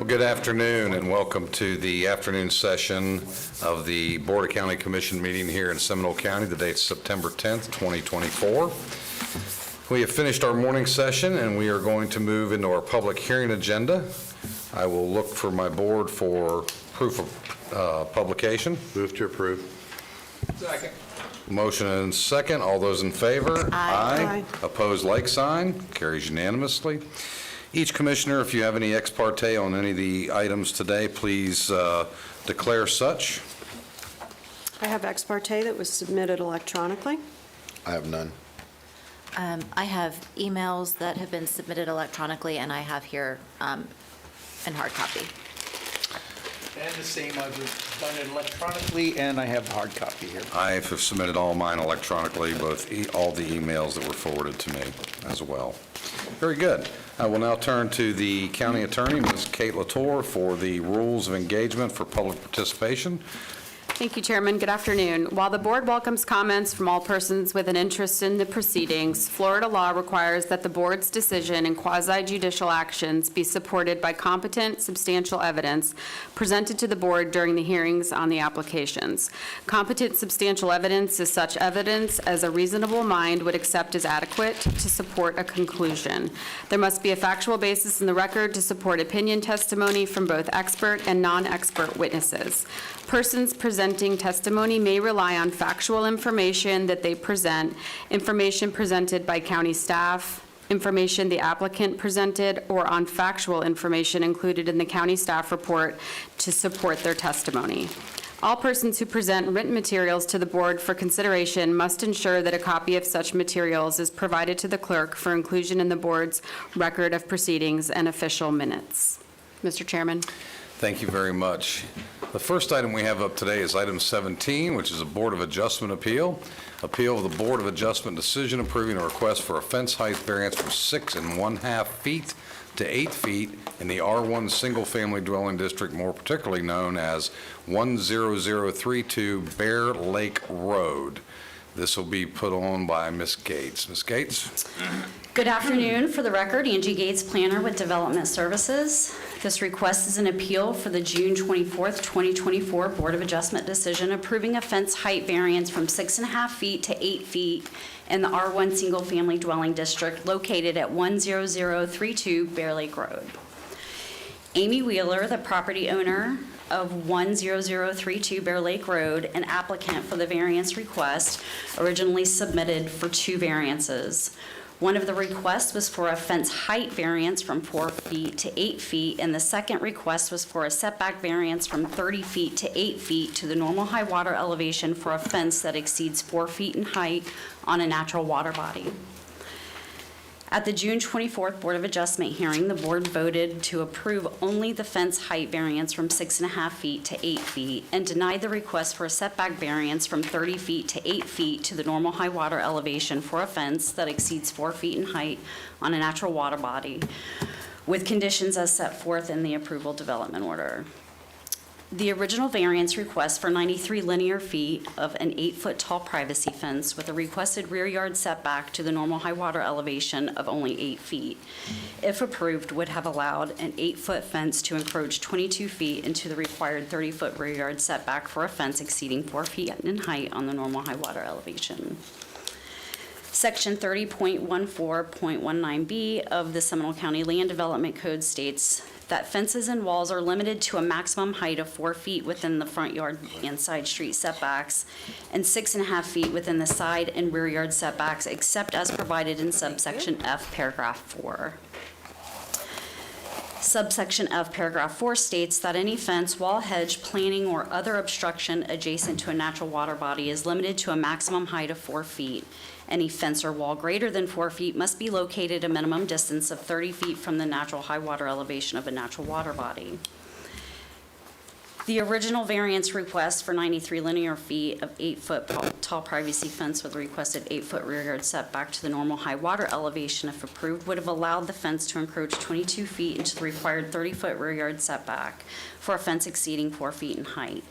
Well, good afternoon and welcome to the afternoon session of the Board of County Commission meeting here in Seminole County. The date's September 10th, 2024. We have finished our morning session and we are going to move into our public hearing agenda. I will look for my board for proof of publication. Move to approve. Second. Motion and second. All those in favor? Aye. Opposed, like sign. Carries unanimously. Each commissioner, if you have any ex parte on any of the items today, please declare such. I have ex parte that was submitted electronically. I have none. I have emails that have been submitted electronically, and I have here in hard copy. And the same, I've done it electronically, and I have the hard copy here. I have submitted all mine electronically, both all the emails that were forwarded to me as well. Very good. I will now turn to the county attorney, Ms. Kate Latour, for the rules of engagement for public participation. Thank you, Chairman. Good afternoon. While the board welcomes comments from all persons with an interest in the proceedings, Florida law requires that the board's decision and quasi-judicial actions be supported by competent, substantial evidence presented to the board during the hearings on the applications. Competent, substantial evidence is such evidence as a reasonable mind would accept as adequate to support a conclusion. There must be a factual basis in the record to support opinion testimony from both expert and non-expert witnesses. Persons presenting testimony may rely on factual information that they present, information presented by county staff, information the applicant presented, or on factual information included in the county staff report to support their testimony. All persons who present written materials to the board for consideration must ensure that a copy of such materials is provided to the clerk for inclusion in the board's record of proceedings and official minutes. Mr. Chairman. Thank you very much. The first item we have up today is item 17, which is a Board of Adjustment appeal. Appeal of the Board of Adjustment decision approving a request for a fence height variance from 6 1/2 feet to 8 feet in the R1 single-family dwelling district, more particularly known as 10032 Bear Lake Road. This will be put on by Ms. Gates. Ms. Gates? Good afternoon. For the record, Angie Gates, planner with Development Services. This request is an appeal for the June 24th, 2024 Board of Adjustment decision approving a fence height variance from 6 1/2 feet to 8 feet in the R1 Single Family Dwelling District located at 10032 Bear Lake Road. Amy Wheeler, the property owner of 10032 Bear Lake Road, an applicant for the variance request, originally submitted for 2 variances. One of the requests was for a fence height variance from 4 feet to 8 feet, and the second request was for a setback variance from 30 feet to 8 feet to the normal high water elevation for a fence that exceeds 4 feet in height on a natural water body. At the June 24th Board of Adjustment hearing, the board voted to approve only the fence height variance from 6 1/2 feet to 8 feet and denied the request for a setback variance from 30 feet to 8 feet to the normal high water elevation for a fence that exceeds 4 feet in height on a natural water body, with conditions as set forth in the approval development order. The original variance request for 93 linear feet of an 8-foot tall privacy fence with a requested rear yard setback to the normal high water elevation of only 8 feet, if approved, would have allowed an 8-foot fence to encroach 22 feet into the required 30-foot rear yard setback for a fence exceeding 4 feet in height on the normal high water elevation. Section 30.14.19B of the Seminole County Land Development Code states that fences and walls are limited to a maximum height of 4 feet within the front yard and side street setbacks and 6 1/2 feet within the side and rear yard setbacks, except as provided in subsection F, paragraph 4. Subsection F, paragraph 4 states that any fence, wall, hedge, planting, or other obstruction adjacent to a natural water body is limited to a maximum height of 4 feet. Any fence or wall greater than 4 feet must be located a minimum distance of 30 feet from the natural high water elevation of a natural water body. The original variance request for 93 linear feet of 8-foot tall privacy fence with a requested 8-foot rear yard setback to the normal high water elevation, if approved, would have allowed the fence to encroach 22 feet into the required 30-foot rear yard setback for a fence exceeding 4 feet in height.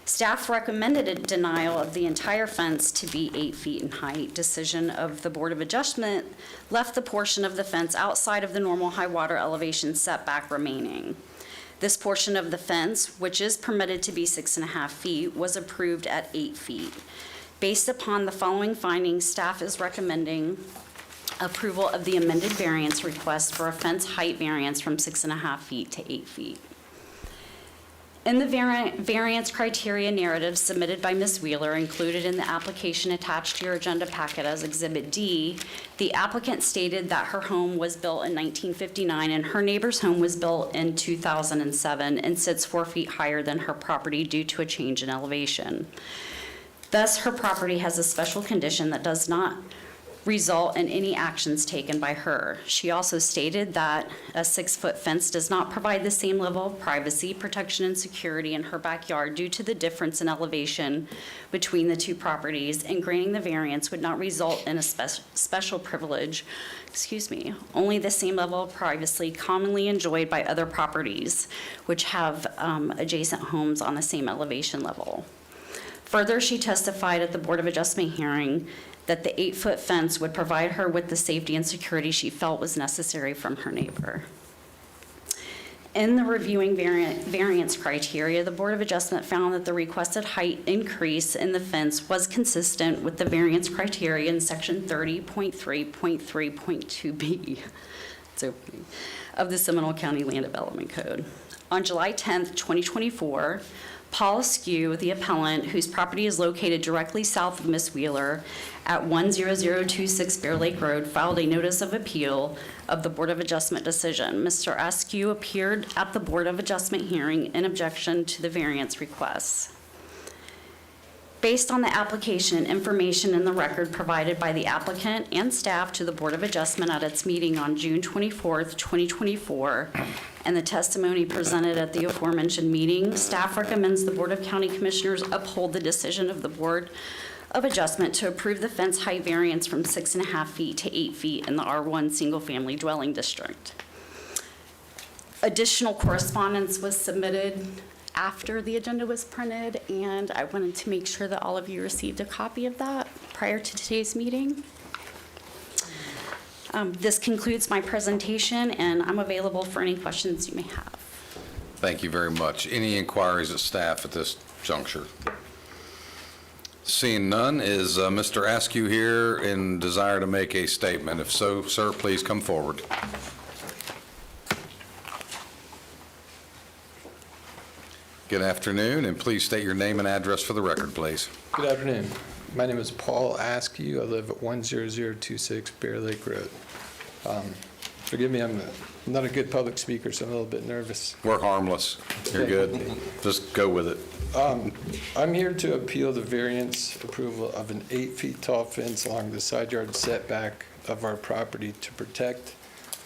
Staff recommended a denial of the entire fence to be 8 feet in height. Decision of the Board of Adjustment left the portion of the fence outside of the normal high water elevation setback remaining. This portion of the fence, which is permitted to be 6.5 feet, was approved at 8 feet. Based upon the following findings, staff is recommending approval of the amended variance request for a fence height variance from 6.5 feet to 8 feet. In the variance criteria narrative submitted by Ms. Wheeler, included in the application attached to your agenda packet as Exhibit D, the applicant stated that her home was built in 1959 and her neighbor's home was built in 2007 and sits 4 feet higher than her property due to a change in elevation. Thus, her property has a special condition that does not result in any actions taken by her. She also stated that a 6-foot fence does not provide the same level of privacy, protection, and security in her backyard due to the difference in elevation between the two properties, and granting the variance would not result in a special privilege, only the same level of privacy commonly enjoyed by other properties which have adjacent homes on the same elevation level. Further, she testified at the Board of Adjustment hearing that the 8-foot fence would provide her with the safety and security she felt was necessary from her neighbor. In the reviewing variance criteria, the Board of Adjustment found that the requested height increase in the fence was consistent with the variance criteria in Section 30.3.3.2B of the Seminole County Land Development Code. On July 10th, 2024, Paul Askew, the appellant, whose property is located directly south of Ms. Wheeler at 10026 Bear Lake Road, filed a notice of appeal of the Board of Adjustment decision. Mr. Askew appeared at the Board of Adjustment hearing in objection to the variance requests. Based on the application and information in the record provided by the applicant and staff to the Board of Adjustment at its meeting on June 24th, 2024, and the testimony presented at the aforementioned meeting, staff recommends the Board of County Commissioners uphold the decision of the Board of Adjustment to approve the fence height variance from 6.5 feet to 8 feet in the R1 Single Family Dwelling District. Additional correspondence was submitted after the agenda was printed, and I wanted to make sure that all of you received a copy of that prior to today's meeting. This concludes my presentation, and I'm available for any questions you may have. Thank you very much. Any inquiries of staff at this juncture? Seeing none, is Mr. Askew here in desire to make a statement? If so, sir, please come forward. Good afternoon, and please state your name and address for the record, please. Good afternoon. My name is Paul Askew. I live at 10026 Bear Lake Road. Forgive me, I'm not a good public speaker, so I'm a little bit nervous. We're harmless. You're good. Just go with it. I'm here to appeal the variance approval of an 8 feet tall fence along the side yard setback of our property to protect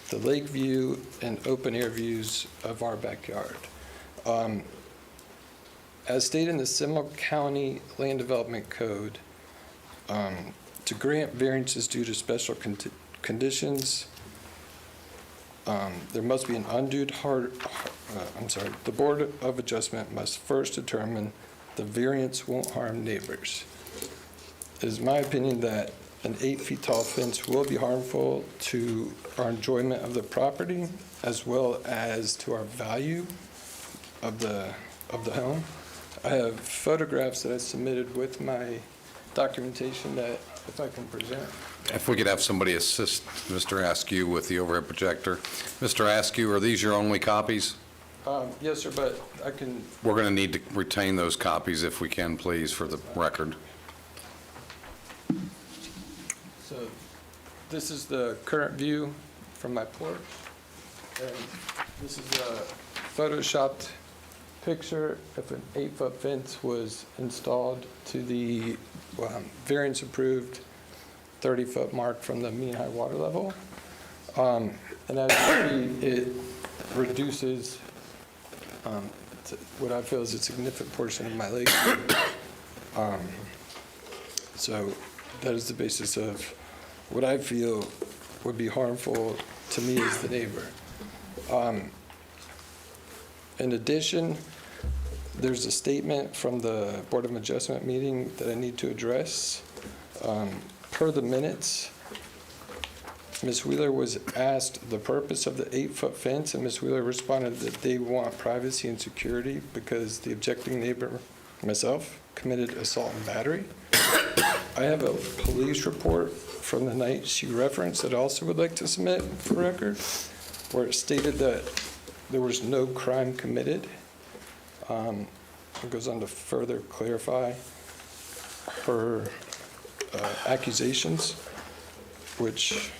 the lake view and open air views of our backyard. As stated in the Seminole County Land Development Code, to grant variances due to special conditions, there must be an undue the Board of Adjustment must first determine the variance won't harm neighbors. It is my opinion that an 8 feet tall fence will be harmful to our enjoyment of the property as well as to our value of the home. I have photographs that I submitted with my documentation that if I can present. If we could have somebody assist Mr. Askew with the overhead projector. Mr. Askew, are these your only copies? Yes, sir, but I can. We're going to need to retain those copies if we can, please, for the record. So this is the current view from my porch. And this is a photoshopped picture if an 8-foot fence was installed to the variance approved 30-foot mark from the mean high water level. And as you see, it reduces what I feel is a significant portion of my lake. So that is the basis of what I feel would be harmful to me as the neighbor. In addition, there's a statement from the Board of Adjustment meeting that I need to address. Per the minutes, Ms. Wheeler was asked the purpose of the 8-foot fence, and Ms. Wheeler responded that they want privacy and security because the objecting neighbor, myself, committed assault and battery. I have a police report from the night she referenced that I also would like to submit for record, where it stated that there was no crime committed. It goes on to further clarify her accusations, which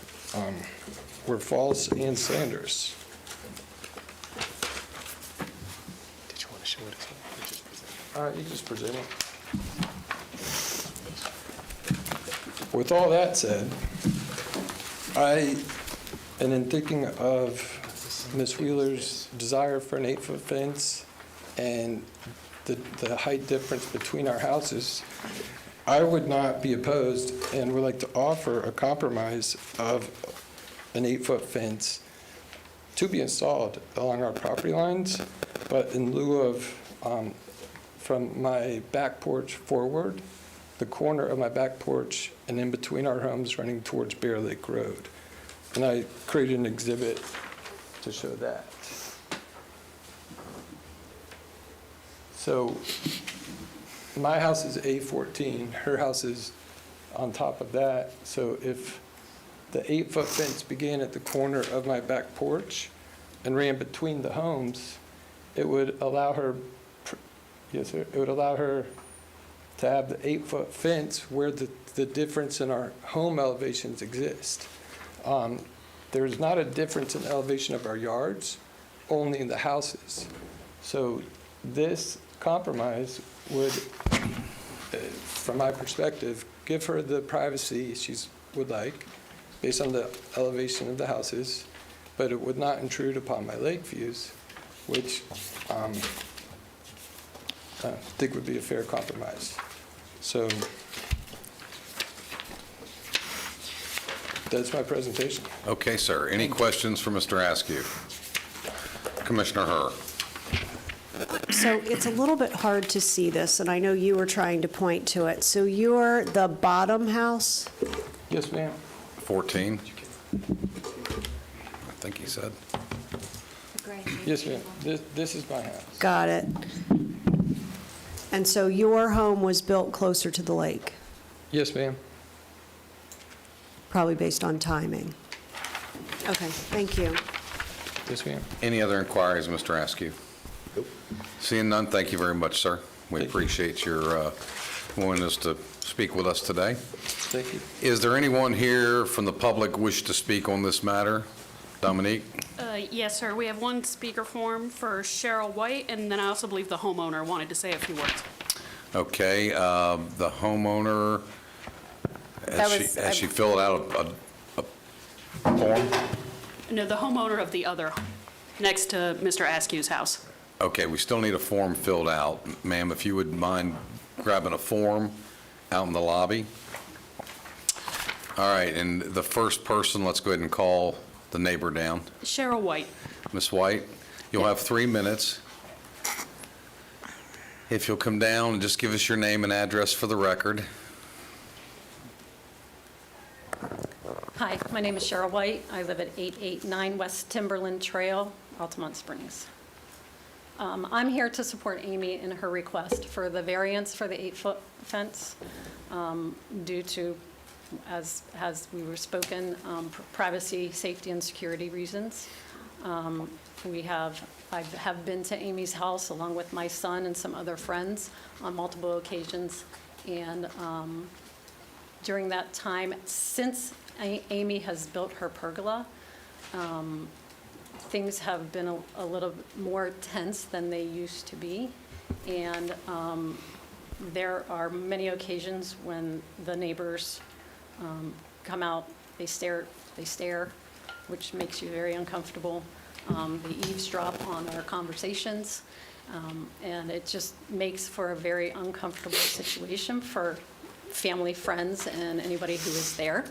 were false and slanderous. Did you want to show it as well? You just present it. With all that said, and in thinking of Ms. Wheeler's desire for an 8-foot fence and the height difference between our houses, I would not be opposed and would like to offer a compromise of an 8-foot fence to be installed along our property lines, but in lieu of, from my back porch forward, the corner of my back porch and in between our homes running towards Bear Lake Road. And I created an exhibit to show that. So my house is A14, her house is on top of that. So if the 8-foot fence began at the corner of my back porch and ran between the homes, it would allow her, yes, sir, it would allow her to have the 8-foot fence where the difference in our home elevations exist. There is not a difference in elevation of our yards, only in the houses. So this compromise would, from my perspective, give her the privacy she would like based on the elevation of the houses, but it would not intrude upon my lake views, which I think would be a fair compromise. So that's my presentation. Okay, sir. Any questions for Mr. Askew? Commissioner Herr. So it's a little bit hard to see this, and I know you were trying to point to it. So you're the bottom house? Yes, ma'am. 14? I think he said. Yes, ma'am. This is my house. Got it. And so your home was built closer to the lake, Yes, ma'am. probably based on timing. Okay, thank you. Yes, ma'am. Any other inquiries, Mr. Askew? Nope. Seeing none, thank you very much, sir. We Thank you. appreciate your willingness to speak with us today. Thank you. Is there anyone here from the public wish to speak on this matter? Dominique? Yes, sir. We have one speaker form for Cheryl White, and then I also believe the homeowner wanted to say a few words. Okay, the homeowner, has she filled out a form? No, the homeowner of the other, next to Mr. Askew's house. Okay, we still need a form filled out. Ma'am, if you would mind grabbing a form out in the lobby. All right, and the first person, let's go ahead and call the neighbor down. Cheryl White. Ms. White, you'll have 3 minutes. If you'll come down and just give us your name and address for the record. Hi, my name is Cheryl White. I live at 889 West Timberland Trail, Altamont Springs. I'm here to support Amy in her request for the variance for the 8-foot fence due to, as we were spoken, privacy, safety, and security reasons. I have been to Amy's house along with my son and some other friends on multiple occasions, and during that time, since Amy has built her pergola, things have been a little more tense than they used to be, and there are many occasions when the neighbors come out, they stare, which makes you very uncomfortable. They eavesdrop on our conversations, and it just makes for a very uncomfortable situation for family, friends, and anybody who is there.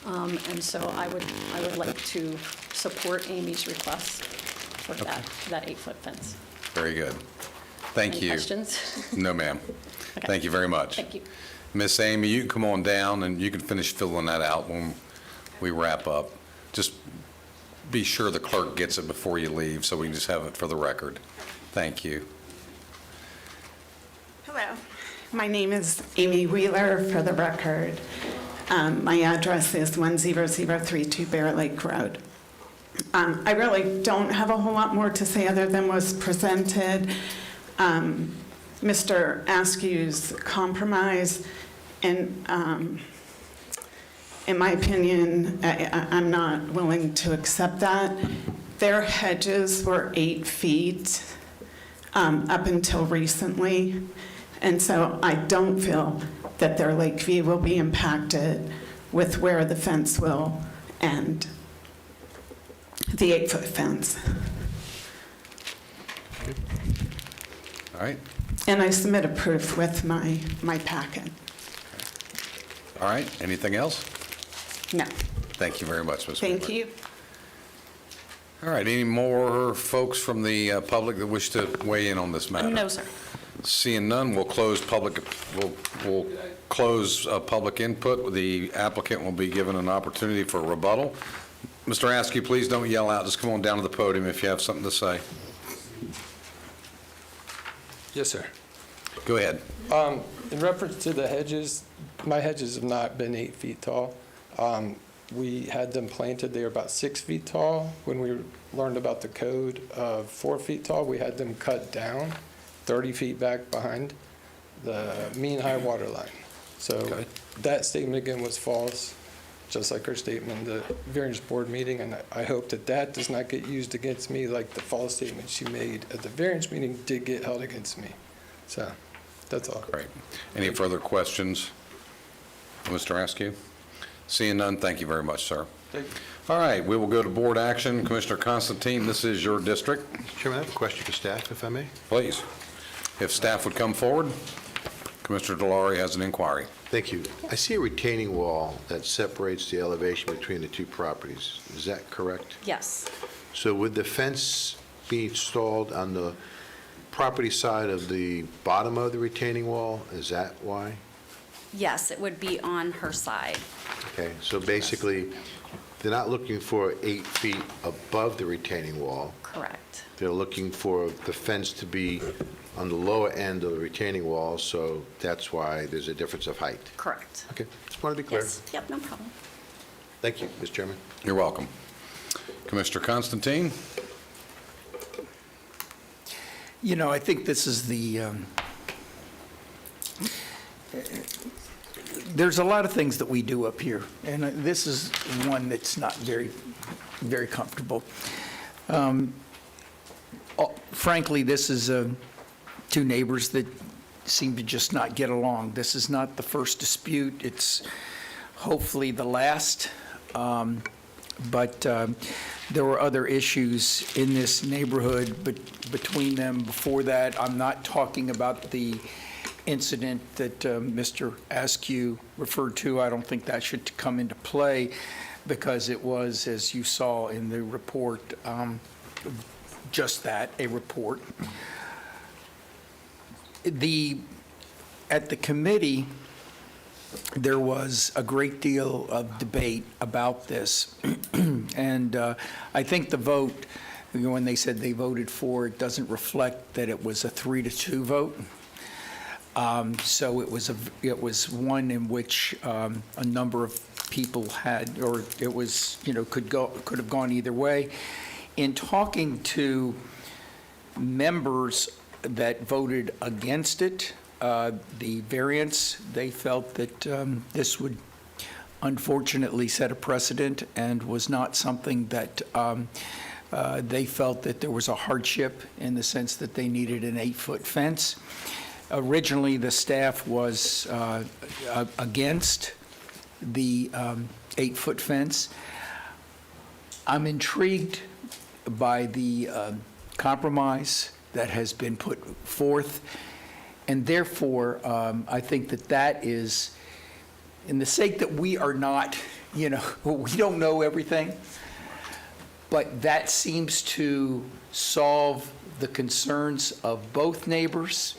And so I would like to support Amy's request for that 8-foot fence. Very good. Thank you. Any questions? No, ma'am. Okay. Thank you very much. Thank you. Miss Amy, you can come on down and you can finish filling that out when we wrap up. just be sure the clerk gets it before you leave, so we can just have it for the record. Thank you. Hello, my name is Amy Wheeler, for the record. My address is 10032 Bear Lake Road. I really don't have a whole lot more to say other than was presented. Mr. Askew's compromise, and in my opinion, I'm not willing to accept that. Their hedges were 8 feet up until recently, and so I don't feel that their lake view will be impacted with where the fence will end, the 8-foot fence. All right. And I submit a proof with my packet. All right. Anything else? No. Thank you very much, Ms. Thank Wheeler. you. All right. Any more folks from the public that wish to weigh in on this matter? No, sir. Seeing none, we'll close public input. The applicant will be given an opportunity for rebuttal. Mr. Askew, please don't yell out. Just come on down to the podium if you have something to say. Yes, sir. Go ahead. In reference to the hedges, my hedges have not been 8 feet tall. We had them planted, they were about 6 feet tall. When we learned about the code of 4 feet tall, we had them cut down 30 feet back behind the mean high water line. So Okay. that statement again was false, just like her statement in the variance board meeting, and I hope that that does not get used against me like the false statement she made at the variance meeting did get held against me. So, that's all. Great. Any further questions, Mr. Askew? Seeing none, thank you very much, sir. Thank you. All right, we will go to board action. Commissioner Constantine, this is your district. Chairman, I have a question for staff, if I may. Please. If staff would come forward, Commissioner Delary has an inquiry. Thank you. I see a retaining wall that separates the elevation between the two properties. Is that correct? Yes. So would the fence be installed on the property side of the bottom of the retaining wall? Is that why? Yes, it would be on her side. Okay, so basically, they're not looking for 8 feet above the retaining wall. Correct. They're looking for the fence to be on the lower end of the retaining wall, so that's why there's a difference of height. Correct. Okay, just want to be clear. Yes. Yep, no problem. Thank you, Mr. Chairman. You're welcome. Commissioner Constantine? You know, I think this is there's a lot of things that we do up here, and this is one that's not very, very comfortable. Frankly, this is two neighbors that seem to just not get along. This is not the first dispute. It's hopefully the last, but there were other issues in this neighborhood between them before that. I'm not talking about the incident that Mr. Askew referred to. I don't think that should come into play because it was, as you saw in the report, just that, a report. At the committee, there was a great deal of debate about this. And I think the vote, when they said they voted for, it doesn't reflect that it was a 3-2 vote. So it was one in which a number of people had, or it was, could have gone either way. In talking to members that voted against it, the variance, they felt that this would unfortunately set a precedent and was not something that they felt that there was a hardship in the sense that they needed an 8-foot fence. Originally, the staff was against the 8-foot fence. I'm intrigued by the compromise that has been put forth, and therefore, I think that is, in the sake that we are not, we don't know everything, but that seems to solve the concerns of both neighbors.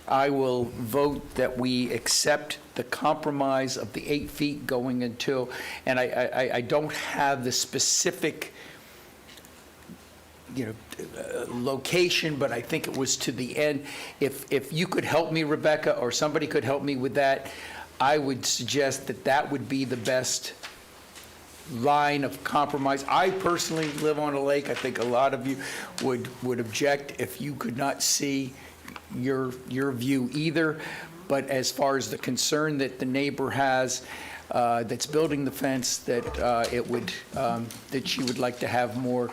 I will vote that we accept the compromise of the 8 feet going until, and I don't have the specific, location, but I think it was to the end. If you could help me, Rebecca, or somebody could help me with that, I would suggest that that would be the best line of compromise. I personally live on a lake. I think a lot of you would object if you could not see your view either. But as far as the concern that the neighbor has, that's building the fence, that that she would like to have more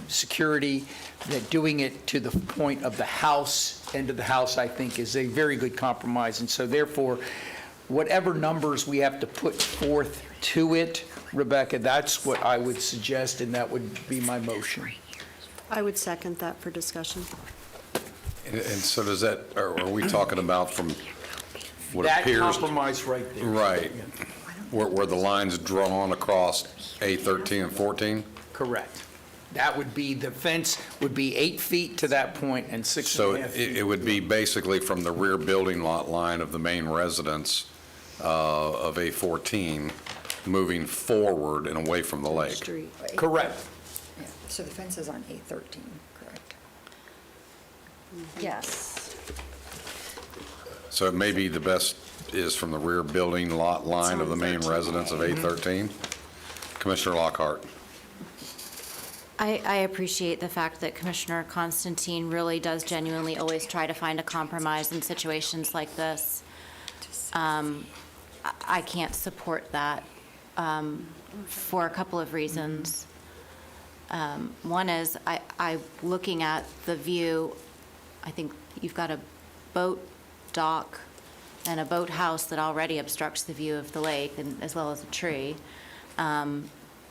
security, that doing it to the point of the house, end of the house, I think is a very good compromise. And so therefore, whatever numbers we have to put forth to it, Rebecca, that's what I would suggest, and that would be my motion. I would second that for discussion. And so does that, are we talking about from what That appears? compromise right there. Right, where the line's drawn across A13 and 14? Correct. That would be, the fence would be 8 feet to that point and 6.5 So feet. it would be basically from the rear building lot line of the main residence of A14, moving forward and away from the lake. Street. Correct. Yeah, so the fence is on A13, correct? Yes. So it may be the best is from the rear building lot line of the main residence of A13? Commissioner Lockhart. I appreciate the fact that Commissioner Constantine really does genuinely always try to find a compromise in situations like this. I can't support that for a couple of reasons. One is, looking at the view, I think you've got a boat dock and a boathouse that already obstructs the view of the lake, and as well as a tree.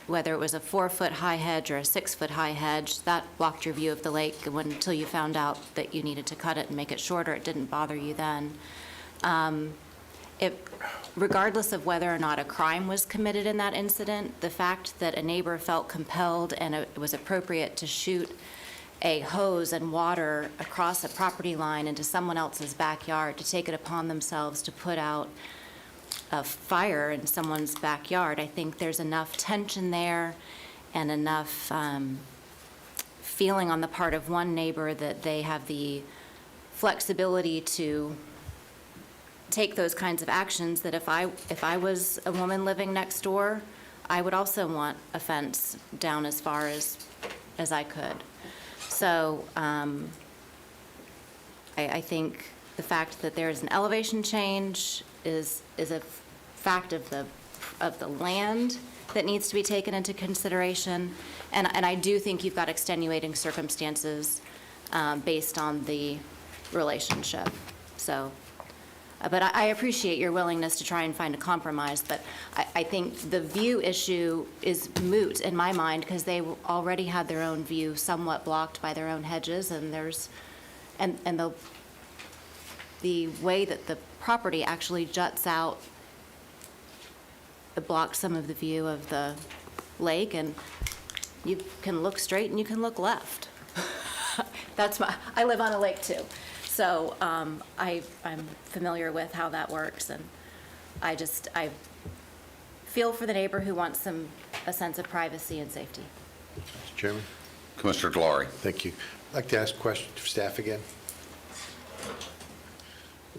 Whether it was a 4-foot high hedge or a 6-foot high hedge, that blocked your view of the lake until you found out that you needed to cut it and make it shorter. It didn't bother you then. Regardless of whether or not a crime was committed in that incident, the fact that a neighbor felt compelled and it was appropriate to shoot a hose and water across a property line into someone else's backyard, to take it upon themselves to put out a fire in someone's backyard, I think there's enough tension there and enough feeling on the part of one neighbor that they have the flexibility to take those kinds of actions, that if I was a woman living next door, I would also want a fence down as far as I could. So I think the fact that there's an elevation change is a fact of the land that needs to be taken into consideration, and I do think you've got extenuating circumstances based on the relationship. So, but I appreciate your willingness to try and find a compromise, but I think the view issue is moot in my mind, because they already had their own view somewhat blocked by their own hedges, and the way that the property actually juts out, it blocks some of the view of the lake, and you can look straight and you can look left. I live on a lake too. So I'm familiar with how that works, and I feel for the neighbor who wants a sense of privacy and safety. Mr. Chairman? Commissioner Glary. Thank you. I'd like to ask a question to staff again.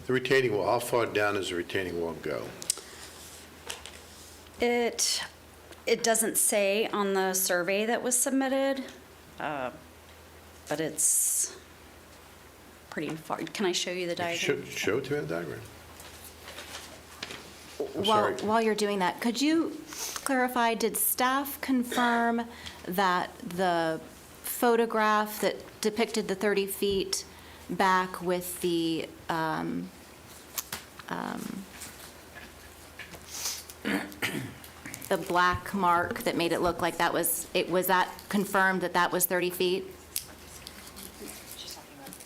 The retaining wall, how far down does the retaining wall go? It doesn't say on the survey that was submitted, but it's pretty far. Can I show you the diagram? Show it to me on the diagram. I'm sorry. While you're doing that, could you clarify, did staff confirm that the photograph that depicted the 30 feet back with the the black mark that made it look like that was that confirmed that was 30 feet?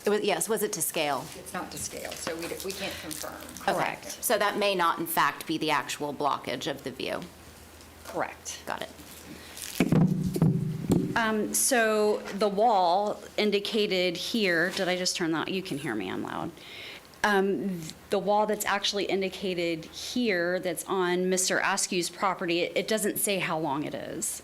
It was, yes, was it to scale? It's not to scale, so we can't confirm. Okay. So that may not, in fact, be the actual blockage of the view. Correct. Got it. So the wall indicated here, did I just turn that? You can hear me, I'm loud. The wall that's actually indicated here, that's on Mr. Askew's property, it doesn't say how long it is.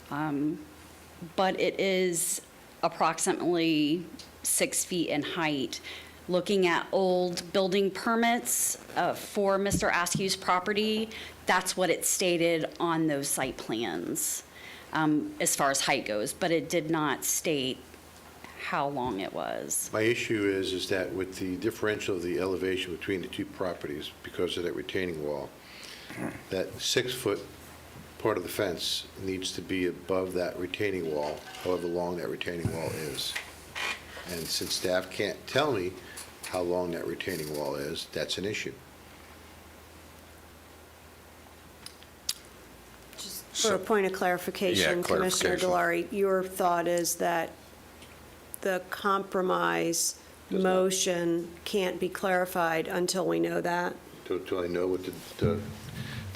But it is approximately 6 feet in height. Looking at old building permits for Mr. Askew's property, that's what it stated on those site plans, as far as height goes, but it did not state how long it was. My issue is that with the differential of the elevation between the two properties, because of that retaining wall, that 6-foot part of the fence needs to be above that retaining wall, however long that retaining wall is. And since staff can't tell me how long that retaining wall is, that's an issue. For a point of clarification, Yeah, Commissioner clarification. Delory, your thought is that the compromise motion can't be clarified until we know that? Till I know what the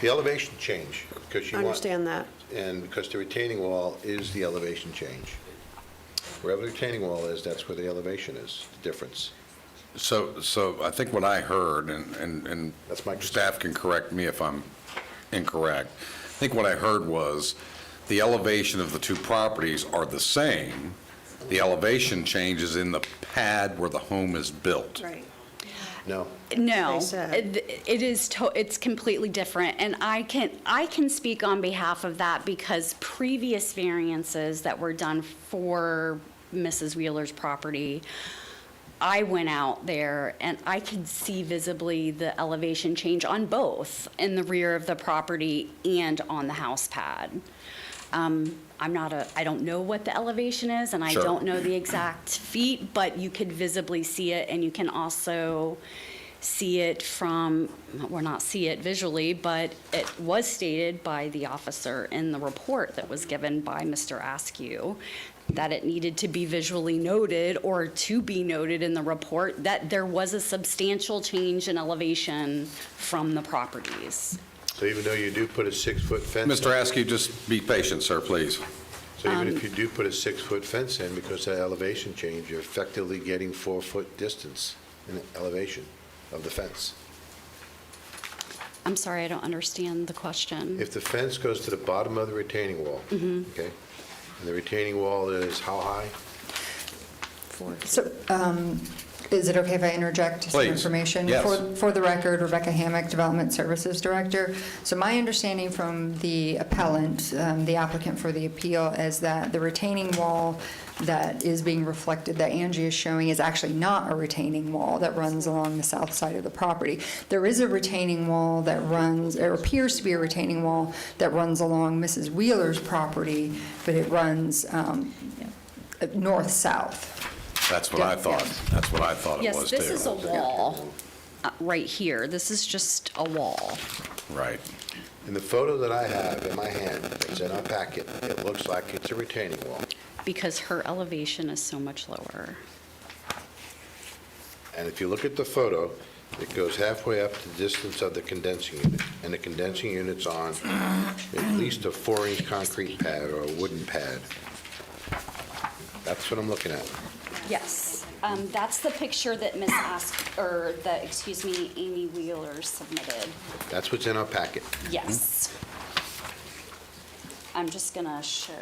elevation change, because you I want. understand that. And because the retaining wall is the elevation change. Wherever the retaining wall is, that's where the elevation is, the difference. So I think what I heard, and That's my staff can correct me if I'm incorrect, I think what I heard was the elevation of the two properties are the same. The elevation changes in the pad where the home is built. Right. No. No, They said. it's completely different, and I can speak on behalf of that because previous variances that were done for Mrs. Wheeler's property, I went out there and I could see visibly the elevation change on both in the rear of the property and on the house pad. I don't know what the elevation is, and I Sure. don't know the exact feet, but you could visibly see it, and you can also see it not see it visually, but it was stated by the officer in the report that was given by Mr. Askew that it needed to be visually noted, or to be noted in the report, that there was a substantial change in elevation from the properties. So even though you do put a 6-foot fence. Mr. Askew, just be patient, sir, please. So even if you do put a 6-foot fence in, because of that elevation change, you're effectively getting 4-foot distance in elevation of the fence. I'm sorry, I don't understand the question. If the fence goes to the bottom of the retaining wall, okay, and the retaining wall is how high? So, is it okay if I interject some Please. information? Yes. For the record, Rebecca Hammock, Development Services Director. So my understanding from the appellant, the applicant for the appeal, is that the retaining wall that is being reflected, that Angie is showing, is actually not a retaining wall that runs along the south side of the property. There is a retaining wall that runs, or appears to be a retaining wall that runs along Mrs. Wheeler's property, but it runs north-south. That's what I thought. That's what I thought it was, Yes, too. this is a wall right here. This is just a wall. Right. In the photo that I have in my hand, it's in our packet, it looks like it's a retaining wall. Because her elevation is so much lower. And if you look at the photo, it goes halfway up the distance of the condensing unit. And the condensing unit's on at least a 4-inch concrete pad or a wooden pad. That's what I'm looking at. Yes, that's the picture that Amy Wheeler submitted. That's what's in our packet. Yes. I'm just gonna show.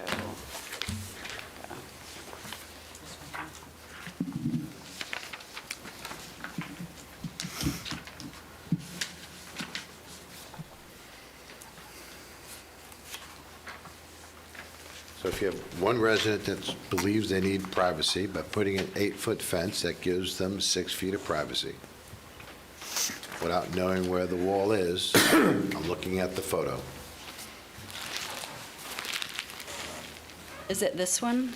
So if you have one resident that believes they need privacy, by putting an 8-foot fence, that gives them 6 feet of privacy. Without knowing where the wall is, I'm looking at the photo. Is it this one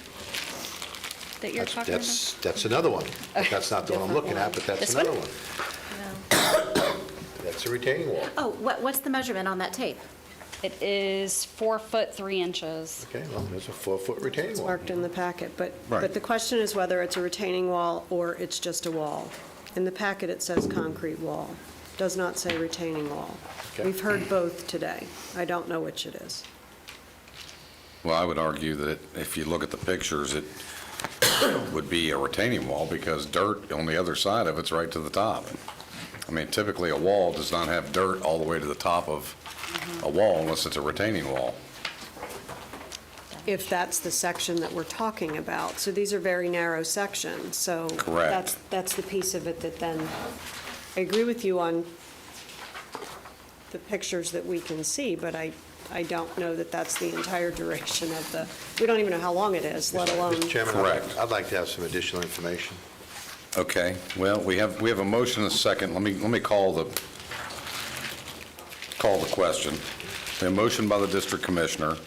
that you're talking about? That's another one. But that's not the one I'm looking at, but that's This another one? one. That's a retaining wall. Oh, what's the measurement on that tape? It is 4 foot 3 inches. Okay, well, there's a 4-foot retaining It's wall. marked in the packet, but Right. the question is whether it's a retaining wall or it's just a wall. In the packet, it says concrete wall, does not say retaining wall. Okay. We've heard both today. I don't know which it is. Well, I would argue that if you look at the pictures, would be a retaining wall because dirt on the other side of it's right to the top. I mean, typically a wall does not have dirt all the way to the top of a wall unless it's a retaining wall. If that's the section that we're talking about. So these are very narrow sections, so. Correct. That's the piece of it that then, I agree with you on the pictures that we can see, but I don't know that that's the entire duration of the, we don't even know how long it is, let alone. Mr. Chairman, Correct. I'd like to have some additional information. Okay, well, we have a motion and a second. Let me call the question. We have a motion by the district commissioner.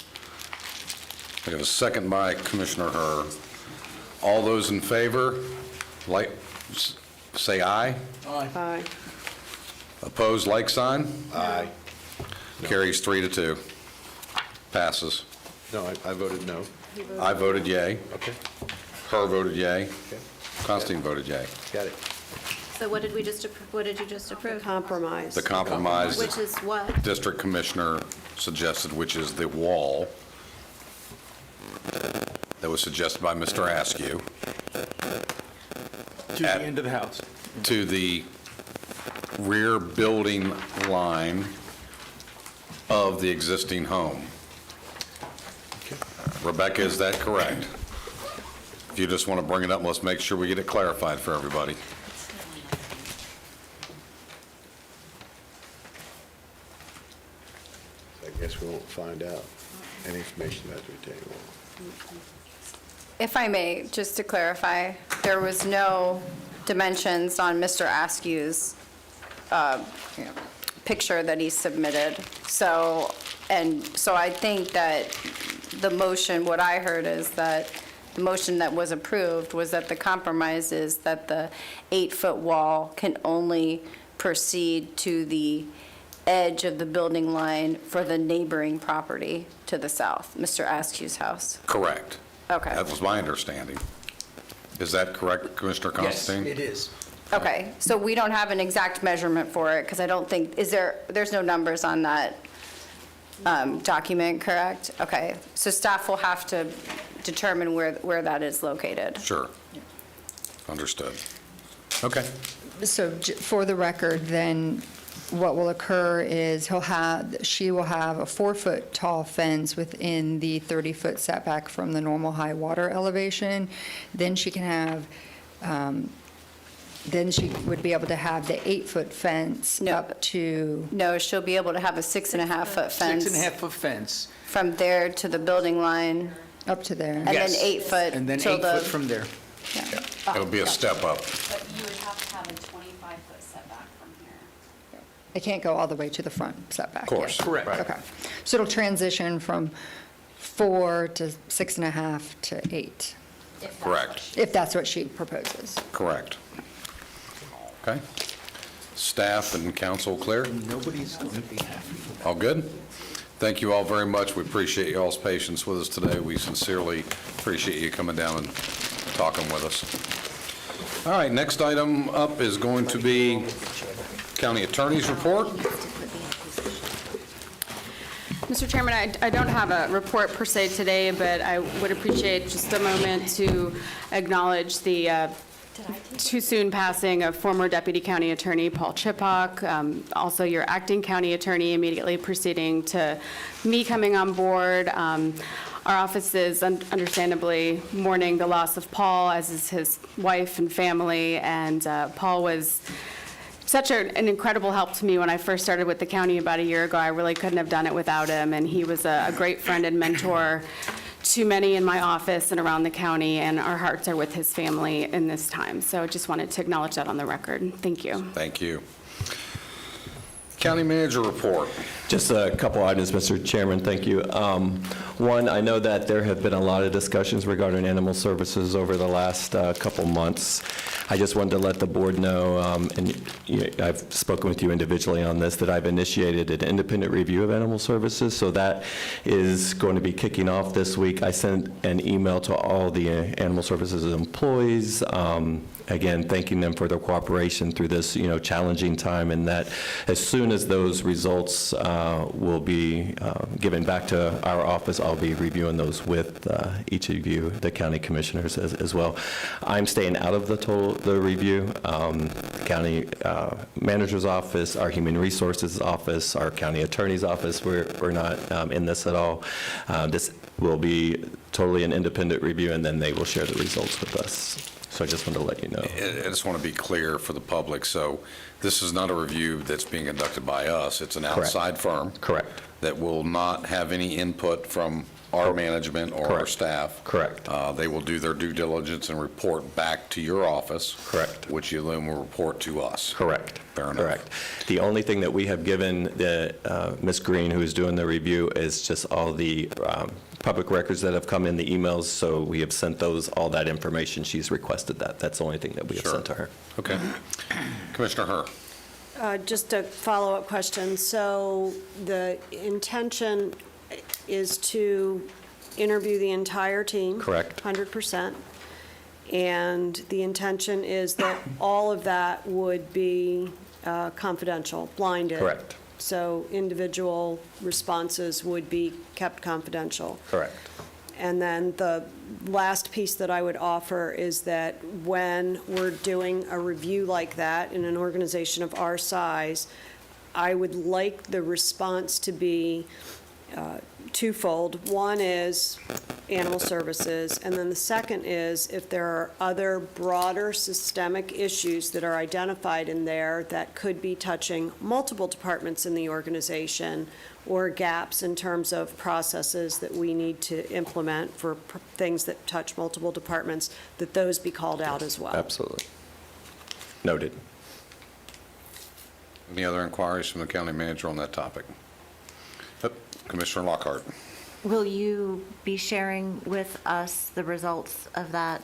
We have a second by Commissioner Herr. All those in favor, say aye. Aye. Opposed, like sign. Aye. Carries 3-2. Passes. No, I voted no. I voted yay. Okay, Herr voted yay. okay, Constantine voted yay. got it. So what did you just approve? Compromise. The compromise Which is what? district commissioner suggested, which is the wall that was suggested by Mr. Askew To the end of the house. to the rear building line of the existing home. Rebecca, is that correct? If you just want to bring it up, let's make sure we get it clarified for everybody. I guess we won't find out any information about the retaining wall. If I may, just to clarify, there was no dimensions on Mr. Askew's picture that he submitted. So I think that the motion, what I heard is that the motion that was approved was that the compromise is that the 8-foot wall can only proceed to the edge of the building line for the neighboring property to the south, Mr. Askew's house. Correct. Okay. That was my understanding. Is that correct, Commissioner Yes, Constantine? it is. Okay, so we don't have an exact measurement for it, because I don't think, there's no numbers on that document, correct? Okay, so staff will have to determine where that is located. Sure. Understood. Okay. So for the record, then, what will occur is she will have a 4-foot tall fence within the 30-foot setback from the normal high water elevation. Then she can have, then she would be able to have the 8-foot fence No. up to, No, she'll be able to have a 6.5-foot fence. 6.5-foot fence, From there to the building line, up to there. and then Yes. 8-foot and then till 8 foot the. from there. It'll be a step up. But you would have to have a 25-foot setback from here. It can't go all the way to the front setback. Of course. yes. Correct. Okay. So it'll transition from 4 to 6.5 to 8, Correct. if that's what she proposes. Correct. Okay. Staff and council clear? Nobody's going to be happy. All good? Thank you all very much. We appreciate you all's patience with us today. We sincerely appreciate you coming down and talking with us. All right, next item up is going to be County Attorney's Report. Mr. Chairman, I don't have a report per se today, but I would appreciate just a moment to acknowledge the too soon passing of former Deputy County Attorney Paul Chipak, also your acting county attorney immediately preceding to me coming on board. Our office is understandably mourning the loss of Paul, as is his wife and family, and Paul was such an incredible help to me when I first started with the county about a year ago. I really couldn't have done it without him, and he was a great friend and mentor to many in my office and around the county, and our hearts are with his family in this time. So I just wanted to acknowledge that on the record. Thank you. Thank you. County Manager Report. Just a couple items, Mr. Chairman, thank you. One, I know that there have been a lot of discussions regarding animal services over the last couple months. I just wanted to let the board know, and I've spoken with you individually on this, that I've initiated an independent review of animal services, so that is going to be kicking off this week. I sent an email to all the animal services employees again, thanking them for their cooperation through this, challenging time, and that as soon as those results will be given back to our office, I'll be reviewing those with each of you, the county commissioners, as well. I'm staying out of the review. County manager's office, our human resources office, our county attorney's office, we're not in this at all. This will be totally an independent review, and then they will share the results with us. So I just wanted to let you know. I just want to be clear for the public. So this is not a review that's being conducted by us. It's an outside firm. Correct. That will not have any input from our management or our staff. Correct. They will do their due diligence and report back to your office. Correct. Which you then will report to us. Correct. Fair enough. Correct. The only thing that we have given Ms. Green, who is doing the review, is just all the public records that have come in, the emails, so we have sent all that information. She's requested that. That's the only thing that we have sent to her. Okay. Commissioner Herr. Just a follow-up question. So the intention is to interview the entire team? Correct. 100%. And the intention is that all of that would be confidential, blinded? Correct. So individual responses would be kept confidential? Correct. And then the last piece that I would offer is that when we're doing a review like that in an organization of our size, I would like the response to be twofold. One is animal services, and then the second is if there are other broader systemic issues that are identified in there that could be touching multiple departments in the organization, or gaps in terms of processes that we need to implement for things that touch multiple departments, that those be called out as well. Absolutely. Noted. Any other inquiries from the county manager on that topic? Commissioner Lockhart. Will you be sharing with us the results of that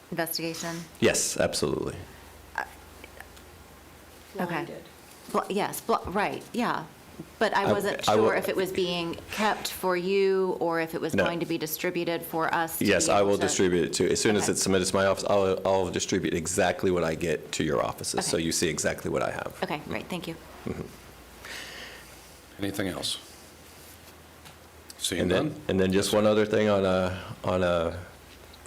investigation? Yes, absolutely. Okay. Yes, right, yeah. But I wasn't I will- sure if it was being kept for you or if it was No. going to be distributed for us to Yes, be I able will to- distribute it to, as soon as Okay. it's submitted to my office, I'll distribute exactly what I get to your offices, so Okay. you see exactly what I have. Okay, great, thank you. Anything else? Seeing none? And then just one other thing on a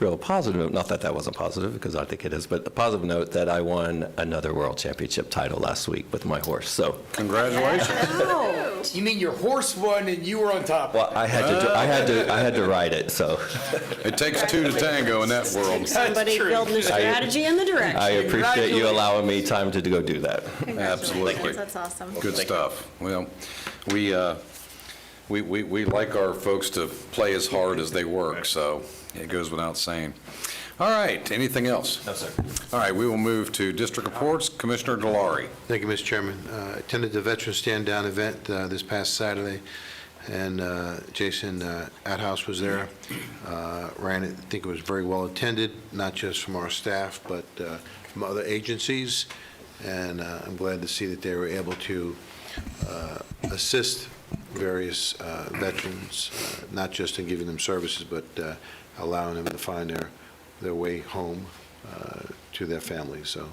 real positive note, not that that wasn't positive, because I think it is, but a positive note that I won another world championship title last week with my horse, so. Congratulations. You mean your horse won and you were on top? Well, I had to ride it, so. It takes two to tango in that world. Somebody building a strategy in the direction. I appreciate you allowing me time to go do that. Absolutely. That's awesome. Good stuff. Well, we like our folks to play as hard as they work, so it goes without saying. All right, anything else? No, sir. All right, we will move to district reports. Commissioner Delary. Thank you, Mr. Chairman. Attended the Veteran Stand Down event this past Saturday, and Jason Athouse was there. Ran it, I think it was very well attended, not just from our staff, but from other agencies. And I'm glad to see that they were able to assist various veterans, not just in giving them services, but allowing them to find their way home to their families. So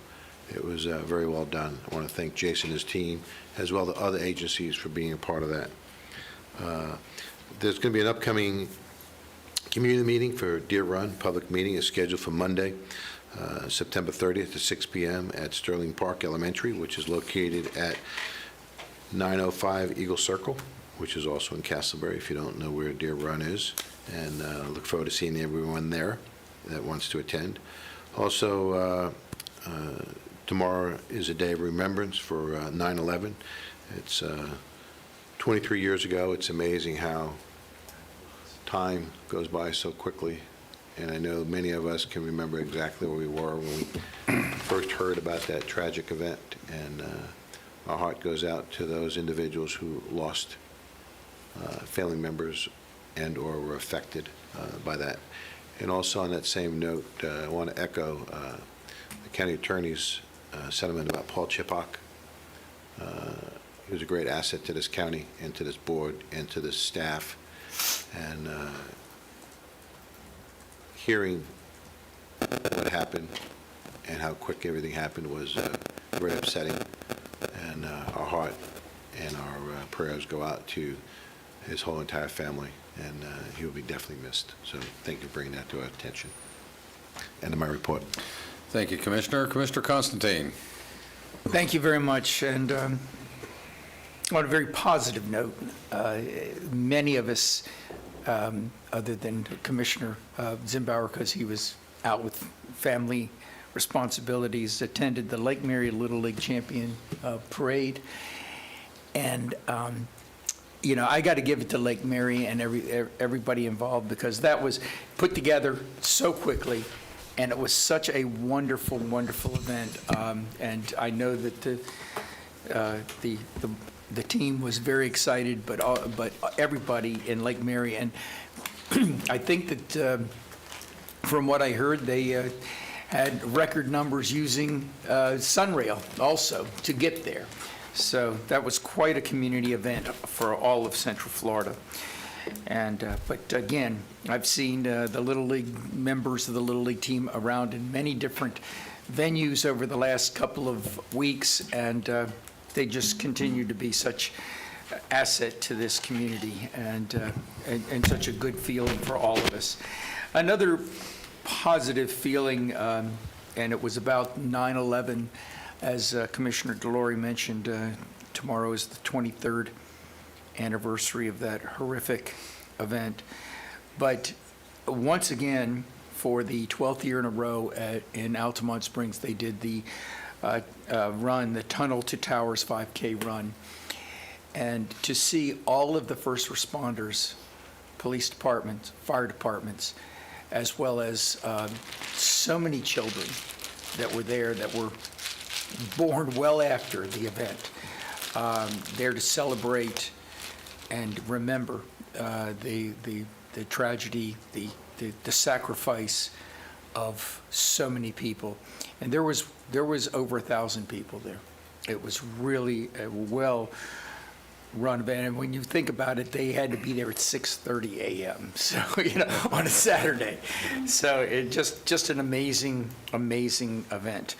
it was very well done. I want to thank Jason and his team, as well as the other agencies, for being a part of that. There's going to be an upcoming community meeting for Deer Run. Public meeting is scheduled for Monday, September 30th at 6 p.m. at Sterling Park Elementary, which is located at 905 Eagle Circle, which is also in Castleberry, if you don't know where Deer Run is. And look forward to seeing everyone there that wants to attend. Also, tomorrow is a day of remembrance for 9/11. It's 23 years ago. It's amazing how time goes by so quickly. And I know many of us can remember exactly where we were when we first heard about that tragic event. And our heart goes out to those individuals who lost family members and/or were affected by that. And also on that same note, I want to echo the county attorney's sentiment about Paul Chipak. He was a great asset to this county and to this board and to this staff. And hearing what happened and how quick everything happened was very upsetting. And our heart and our prayers go out to his whole entire family, and he will be definitely missed. So thank you for bringing that to our attention. End of my report. Thank you, Commissioner. Commissioner Constantine. Thank you very much. And on a very positive note, many of us, other than Commissioner Zimbauer, because he was out with family responsibilities, attended the Lake Mary Little League Champion Parade. And, you know, I got to give it to Lake Mary and everybody involved, because that was put together so quickly. And it was such a wonderful, wonderful event. And I know that the team was very excited, but everybody in Lake Mary. And I think that from what I heard, they had record numbers using Sunrail also to get there. So that was quite a community event for all of Central Florida. And but again, I've seen the Little League members of the Little League team around in many different venues over the last couple of weeks, and they just continue to be such an asset to this community, and such a good feeling for all of us. Another positive feeling, and it was about 9/11, as Commissioner Delory mentioned. Tomorrow is the 23rd anniversary of that horrific event. But once again, for the 12th year in a row in Altamont Springs, they did the run, the Tunnel to Towers 5K run. And to see all of the first responders, police departments, fire departments, as well as so many children that were there that were born well after the event, there to celebrate and remember the tragedy, the sacrifice of so many people. And there was over 1,000 people there. It was really a well-run event. And when you think about it, they had to be there at 6:30 a.m. So, you know, on a Saturday. So it just an amazing event.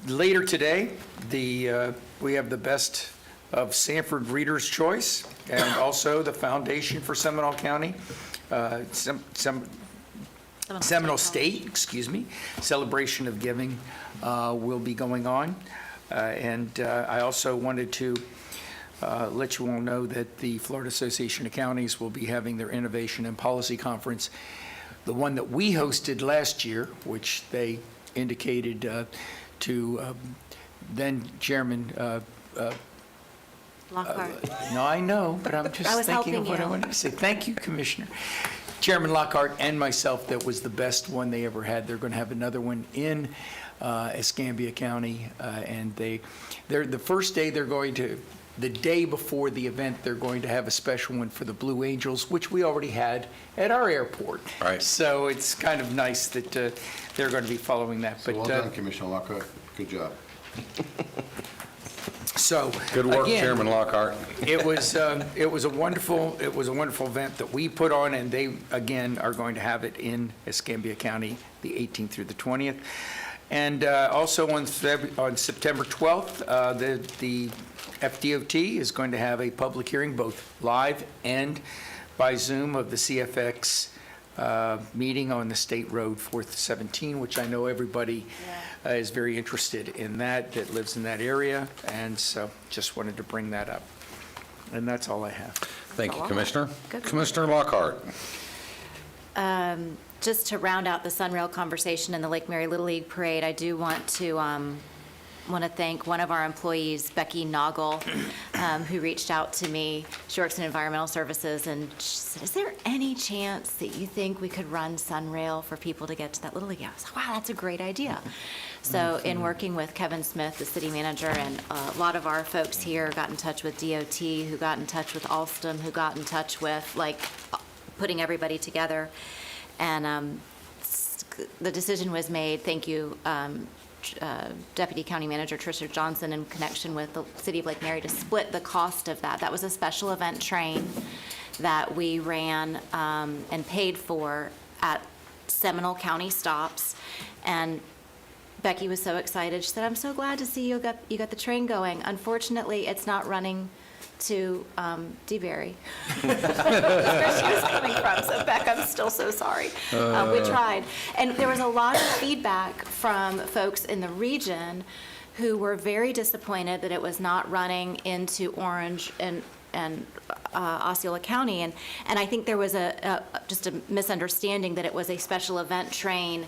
Later today, we have the Best of Sanford Reader's Choice, and also the Foundation for Seminole County, Seminole State, excuse me, Celebration of Giving will be going on. And I also wanted to let you all know that the Florida Association of Counties will be having their Innovation and Policy Conference, the one that we hosted last year, which they indicated to then Chairman Lockhart. no, I know, but I'm I just was thinking of helping what I you. wanted to say. Thank you, Commissioner. Chairman Lockhart and myself, that was the best one they ever had. They're going to have another one in Escambia County, and they're the first day the day before the event, they're going to have a special one for the Blue Angels, which we already had at our airport. Right. So it's kind of nice that they're going to be following that. So well done, Commissioner Lockhart. Good job. So Good work, again, Chairman Lockhart. It was a wonderful event that we put on, and they again are going to have it in Escambia County, the 18th through the 20th, and also on September 12th, the FDOT is going to have a public hearing, both live and by Zoom, of the CFX meeting on the State Road 417, which I know everybody is very interested in that lives in that area, and so just wanted to bring that up. And that's all I have. Thank you, Commissioner. Good. Commissioner Lockhart. Just to round out the Sunrail conversation in the Lake Mary Little League Parade, I do want to thank one of our employees, Becky Noggle, who reached out to me. She works in environmental services, and she said, is there any chance that you think we could run Sunrail for people to get to that Little League? I was like, wow, that's a great idea. So in working with Kevin Smith, the city manager, and a lot of our folks here got in touch with DOT, who got in touch with Alstom, who got in touch with, putting everybody together. And the decision was made, thank you, Deputy County Manager Tricia Johnson, in connection with the City of Lake Mary, to split the cost of that. That was a special event train that we ran and paid for at Seminole County stops. And Becky was so excited. She said, "I'm so glad to see you got the train going." Unfortunately, it's not running to DeBerry. That's where she was coming from. So, Beck, I'm still so sorry. We tried. And there was a lot of feedback from folks in the region who were very disappointed that it was not running into Orange and Osceola County. And I think there was just a misunderstanding that it was a special event train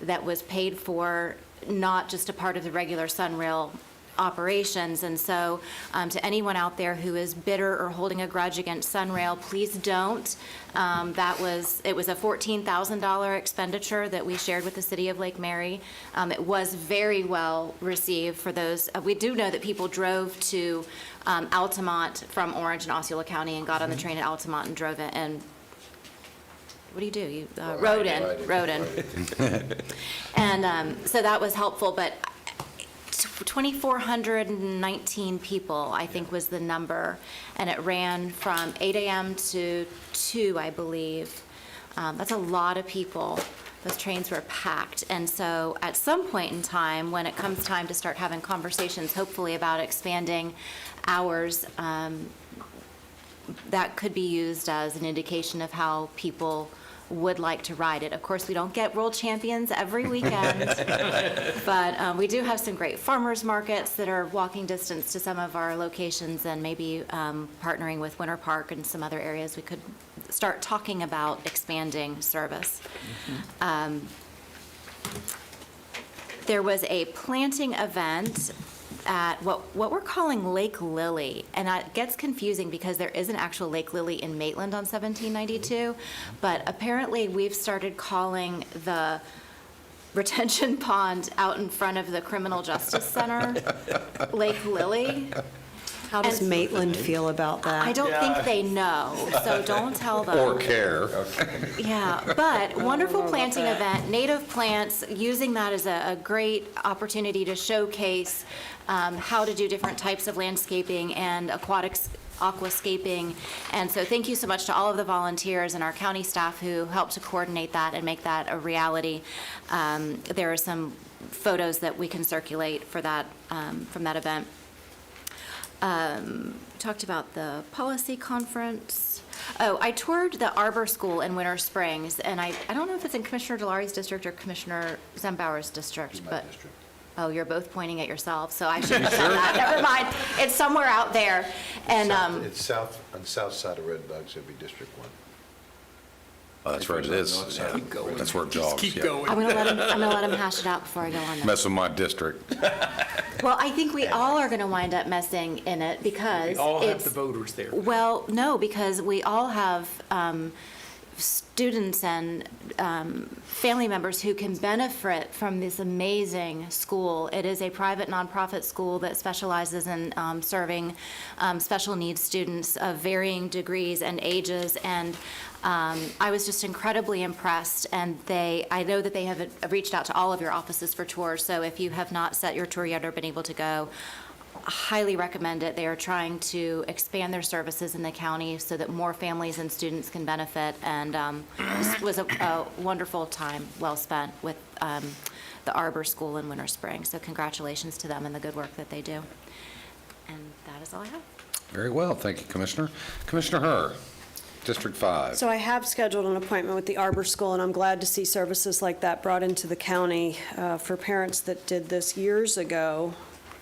that was paid for, not just a part of the regular Sunrail operations. And so to anyone out there who is bitter or holding a grudge against Sunrail, please don't. It was a $14,000 expenditure that we shared with the city of Lake Mary. It was very well received for those. We do know that people drove to Altamont from Orange and Osceola County and got on the train at Altamont and drove it. And what do? You rode in. And so that was helpful, but 2,419 people, I think, was the number, and it ran from 8 a.m. to 2, I believe. That's a lot of people. Those trains were packed, and so at some point in time, when it comes time to start having conversations, hopefully about expanding hours, that could be used as an indication of how people would like to ride it. Of course, we don't get world champions every weekend, but we do have some great farmers markets that are walking distance to some of our locations, and maybe partnering with Winter Park and some other areas, we could start talking about expanding service. There was a planting event at what we're calling Lake Lily, and it gets confusing because there is an actual Lake Lily in Maitland on 1792, but apparently we've started calling the retention pond out in front of the Criminal Justice Center Lake Lily. How does Maitland feel about that? I don't think they know, so don't tell them. Or care. Yeah, but wonderful planting event, native plants, using that as a great opportunity to showcase how to do different types of landscaping and aquascaping. And so thank you so much to all of the volunteers and our county staff who helped to coordinate that and make that a reality. There are some photos that we can circulate for that from that event. Talked about the policy conference. Oh, I toured the Arbor School in Winter Springs, and I don't know if it's in Commissioner Delari's district or Commissioner Zembauer's district, but. Oh, you're both pointing at yourselves, so I shouldn't have said that. Never mind. It's somewhere out there. And It's on the south side of Red Bugs, it'd be District 1. Oh, that's where it is. Yeah. That's where it jogs. Keep yeah. going. I'm gonna let him hash it out before I go on there. Mess with my district. Well, I think we all are gonna wind up messing in it because We all have it's- the voters there. Well, no, because we all have students and family members who can benefit from this amazing school. It is a private nonprofit school that specializes in serving special needs students of varying degrees and ages, and I was just incredibly impressed. And I know that they have reached out to all of your offices for tours, so if you have not set your tour yet or been able to go, highly recommend it. They are trying to expand their services in the county so that more families and students can benefit, and this was a wonderful time well spent with the Arbor School in Winter Springs. So congratulations to them and the good work that they do. And that is all I have. Very well. Thank you, Commissioner. Commissioner Herr, District 5. So I have scheduled an appointment with the Arbor School, and I'm glad to see services like that brought into the county. For parents that did this years ago,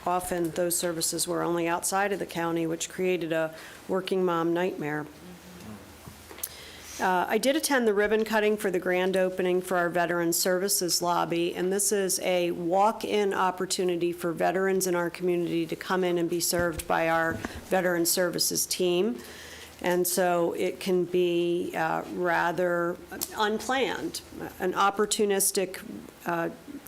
often those services were only outside of the county, which created a working mom nightmare. I did attend the ribbon cutting for the grand opening for our Veteran Services Lobby, and this is a walk-in opportunity for veterans in our community to come in and be served by our Veteran Services team. And so it can be rather unplanned, an opportunistic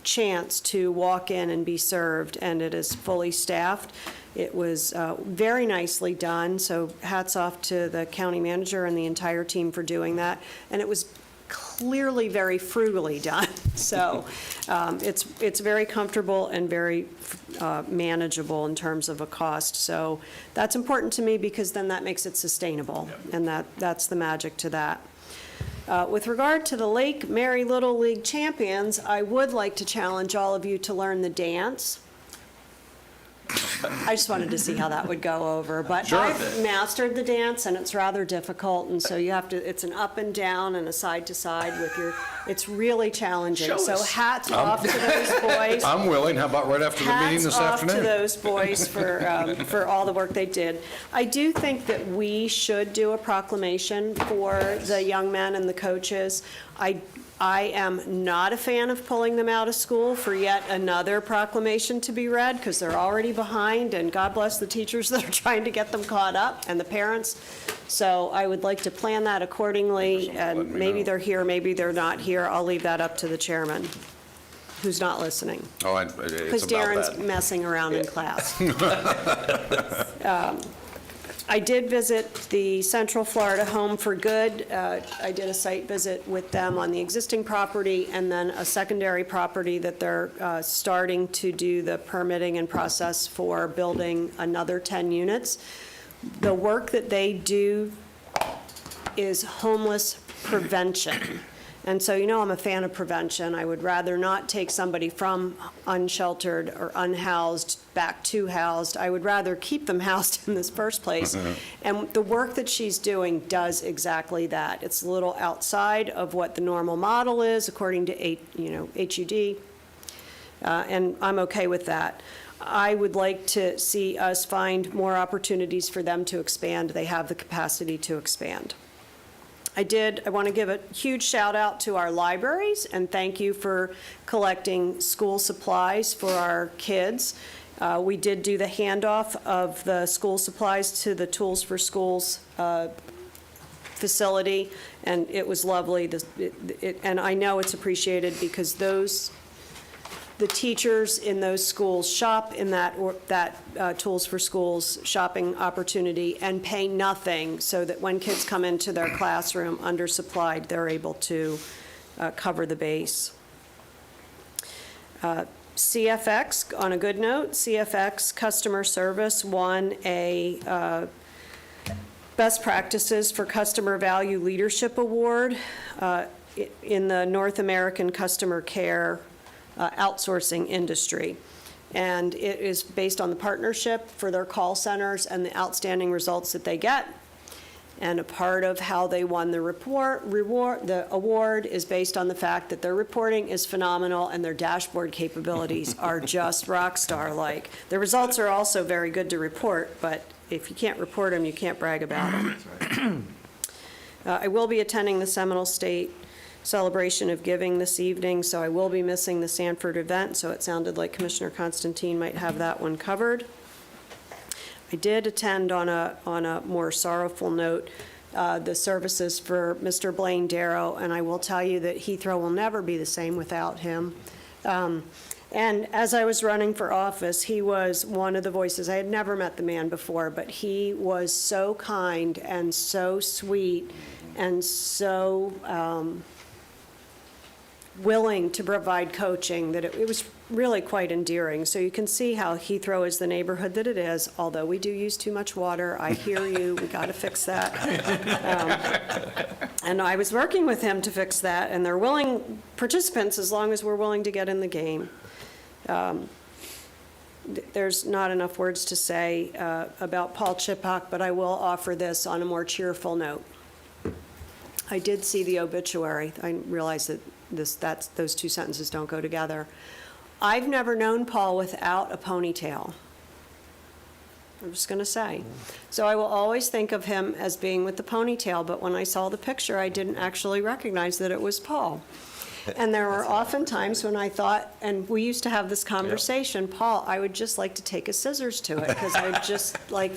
chance to walk in and be served, and it is fully staffed. It was very nicely done, so hats off to the county manager and the entire team for doing that. And it was clearly very frugally done. So it's very comfortable and very manageable in terms of a cost. So that's important to me because then that makes it sustainable, and that's the magic to that. With regard to the Lake Mary Little League champions, I would like to challenge all of you to learn the dance. I just wanted to see how that would go over, but I've mastered the dance, and it's rather difficult, and so you have to, it's an up and down and a side to side with your, it's really challenging. So hats off to those boys. I'm willing. How about right after the meeting this afternoon? Hats off to those boys for all the work they did. I do think that we should do a proclamation for the young men and the coaches. I am not a fan of pulling them out of school for yet another proclamation to be read, because they're already behind, and God bless the teachers that are trying to get them caught up, and the parents. So I would like to plan that accordingly, and maybe they're here, maybe they're not here. I'll leave that up to the chairman, who's not listening. Oh, it's Because about Darren's that. messing around in class. I did visit the Central Florida Home for Good. I did a site visit with them on the existing property, and then a secondary property that they're starting to do the permitting and process for building another 10 units. The work that they do is homeless prevention. And so, you know, I'm a fan of prevention. I would rather not take somebody from unsheltered or unhoused back to housed. I would rather keep them housed in this first place. And the work that she's doing does exactly that. It's a little outside of what the normal model is, according to HUD, and I'm okay with that. I would like to see us find more opportunities for them to expand. They have the capacity to expand. I want to give a huge shout out to our libraries, and thank you for collecting school supplies for our kids. We did do the handoff of the school supplies to the Tools for Schools facility, and it was lovely. And I know it's appreciated because the teachers in those schools shop in that Tools for Schools shopping opportunity and pay nothing, so that when kids come into their classroom undersupplied, they're able to cover the base. CFX, on a good note, CFX Customer Service won a Best Practices for Customer Value Leadership Award in the North American Customer Care outsourcing industry. And it is based on the partnership for their call centers and the outstanding results that they get. And a part of how they won the the award is based on the fact that their reporting is phenomenal and their dashboard capabilities are just rock star-like. The results are also very good to report, but if you can't report them, you can't brag about them. I will be attending the Seminole State Celebration of Giving this evening, so I will be missing the Sanford event, so it sounded like Commissioner Constantine might have that one covered. I did attend on a more sorrowful note the services for Mr. Blaine Darrow, and I will tell you that Heathrow will never be the same without him. And as I was running for office, he was one of the voices. I had never met the man before, but he was so kind and so sweet and so willing to provide coaching that it was really quite endearing. So you can see how Heathrow is the neighborhood that it is, although we do use too much water. I hear you, we got to fix that. And I was working with him to fix that, and they're willing participants as long as we're willing to get in the game. There's not enough words to say about Paul Chipok, but I will offer this on a more cheerful note. I did see the obituary. I realize that those two sentences don't go together. I've never known Paul without a ponytail. I'm just going to say. So I will always think of him as being with the ponytail, but when I saw the picture, I didn't actually recognize that it was Paul. And there were often times when I thought, and we used to have this conversation, Paul, I would just like to take a scissors to it, because I just like,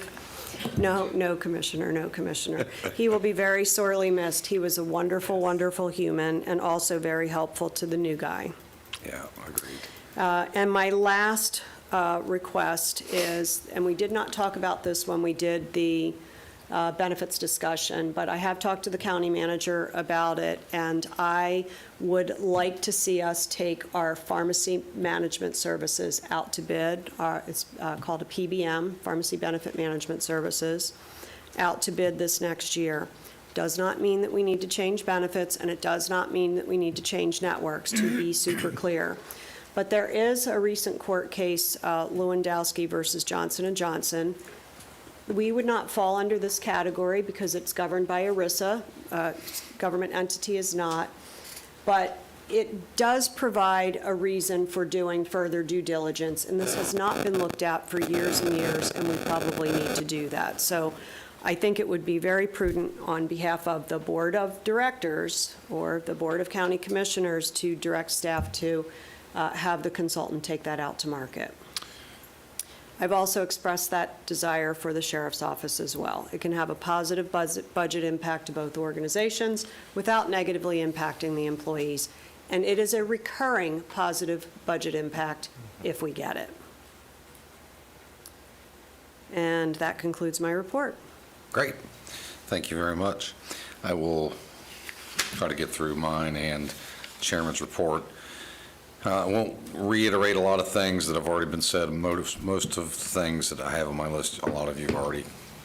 no, Commissioner, no, Commissioner. He will be very sorely missed. He was a wonderful, wonderful human, and also very helpful to the new guy. Yeah, agreed. And my last request is, and we did not talk about this when we did the benefits discussion, but I have talked to the county manager about it, and I would like to see us take our pharmacy management services out to bid. It's called a PBM, Pharmacy Benefit Management Services, out to bid this next year. Does not mean that we need to change benefits, and it does not mean that we need to change networks, to be super clear. But there is a recent court case, Lewandowski versus Johnson & Johnson. We would not fall under this category because it's governed by ERISA. Government entity is not. But it does provide a reason for doing further due diligence, and this has not been looked at for years and years, and we probably need to do that. So I think it would be very prudent on behalf of the Board of Directors or the Board of County Commissioners to direct staff to have the consultant take that out to market. I've also expressed that desire for the Sheriff's Office as well. It can have a positive budget impact to both organizations without negatively impacting the employees. And it is a recurring positive budget impact if we get it. And that concludes my report. Great. Thank you very much. I will try to get through mine and Chairman's report. I won't reiterate a lot of things that have already been said. Most of the things that I have on my list, a lot of you have already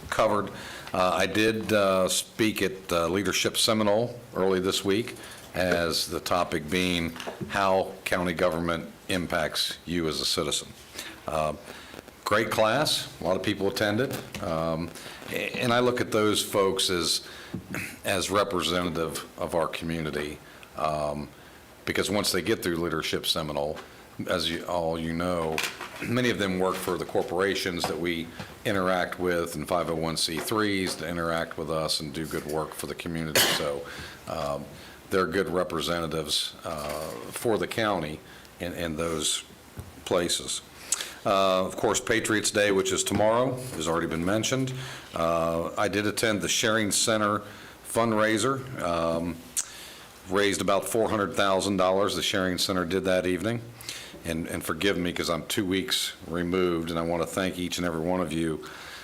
covered. I did speak at Leadership Seminole early this week, as the topic being how county government impacts you as a citizen. Great class, a lot of people attended, and I look at those folks as representative of our community, because once they get through Leadership Seminole, as all you know, many of them work for the corporations that we interact with and 501c3s that interact with us and do good work for the community. So they're good representatives for the county in those places. Of course, Patriots Day, which is tomorrow, has already been mentioned. I did attend the Sharing Center fundraiser, raised about $400,000 the Sharing Center did that evening. And forgive me because I'm 2 weeks removed, and I want to thank each and every one of you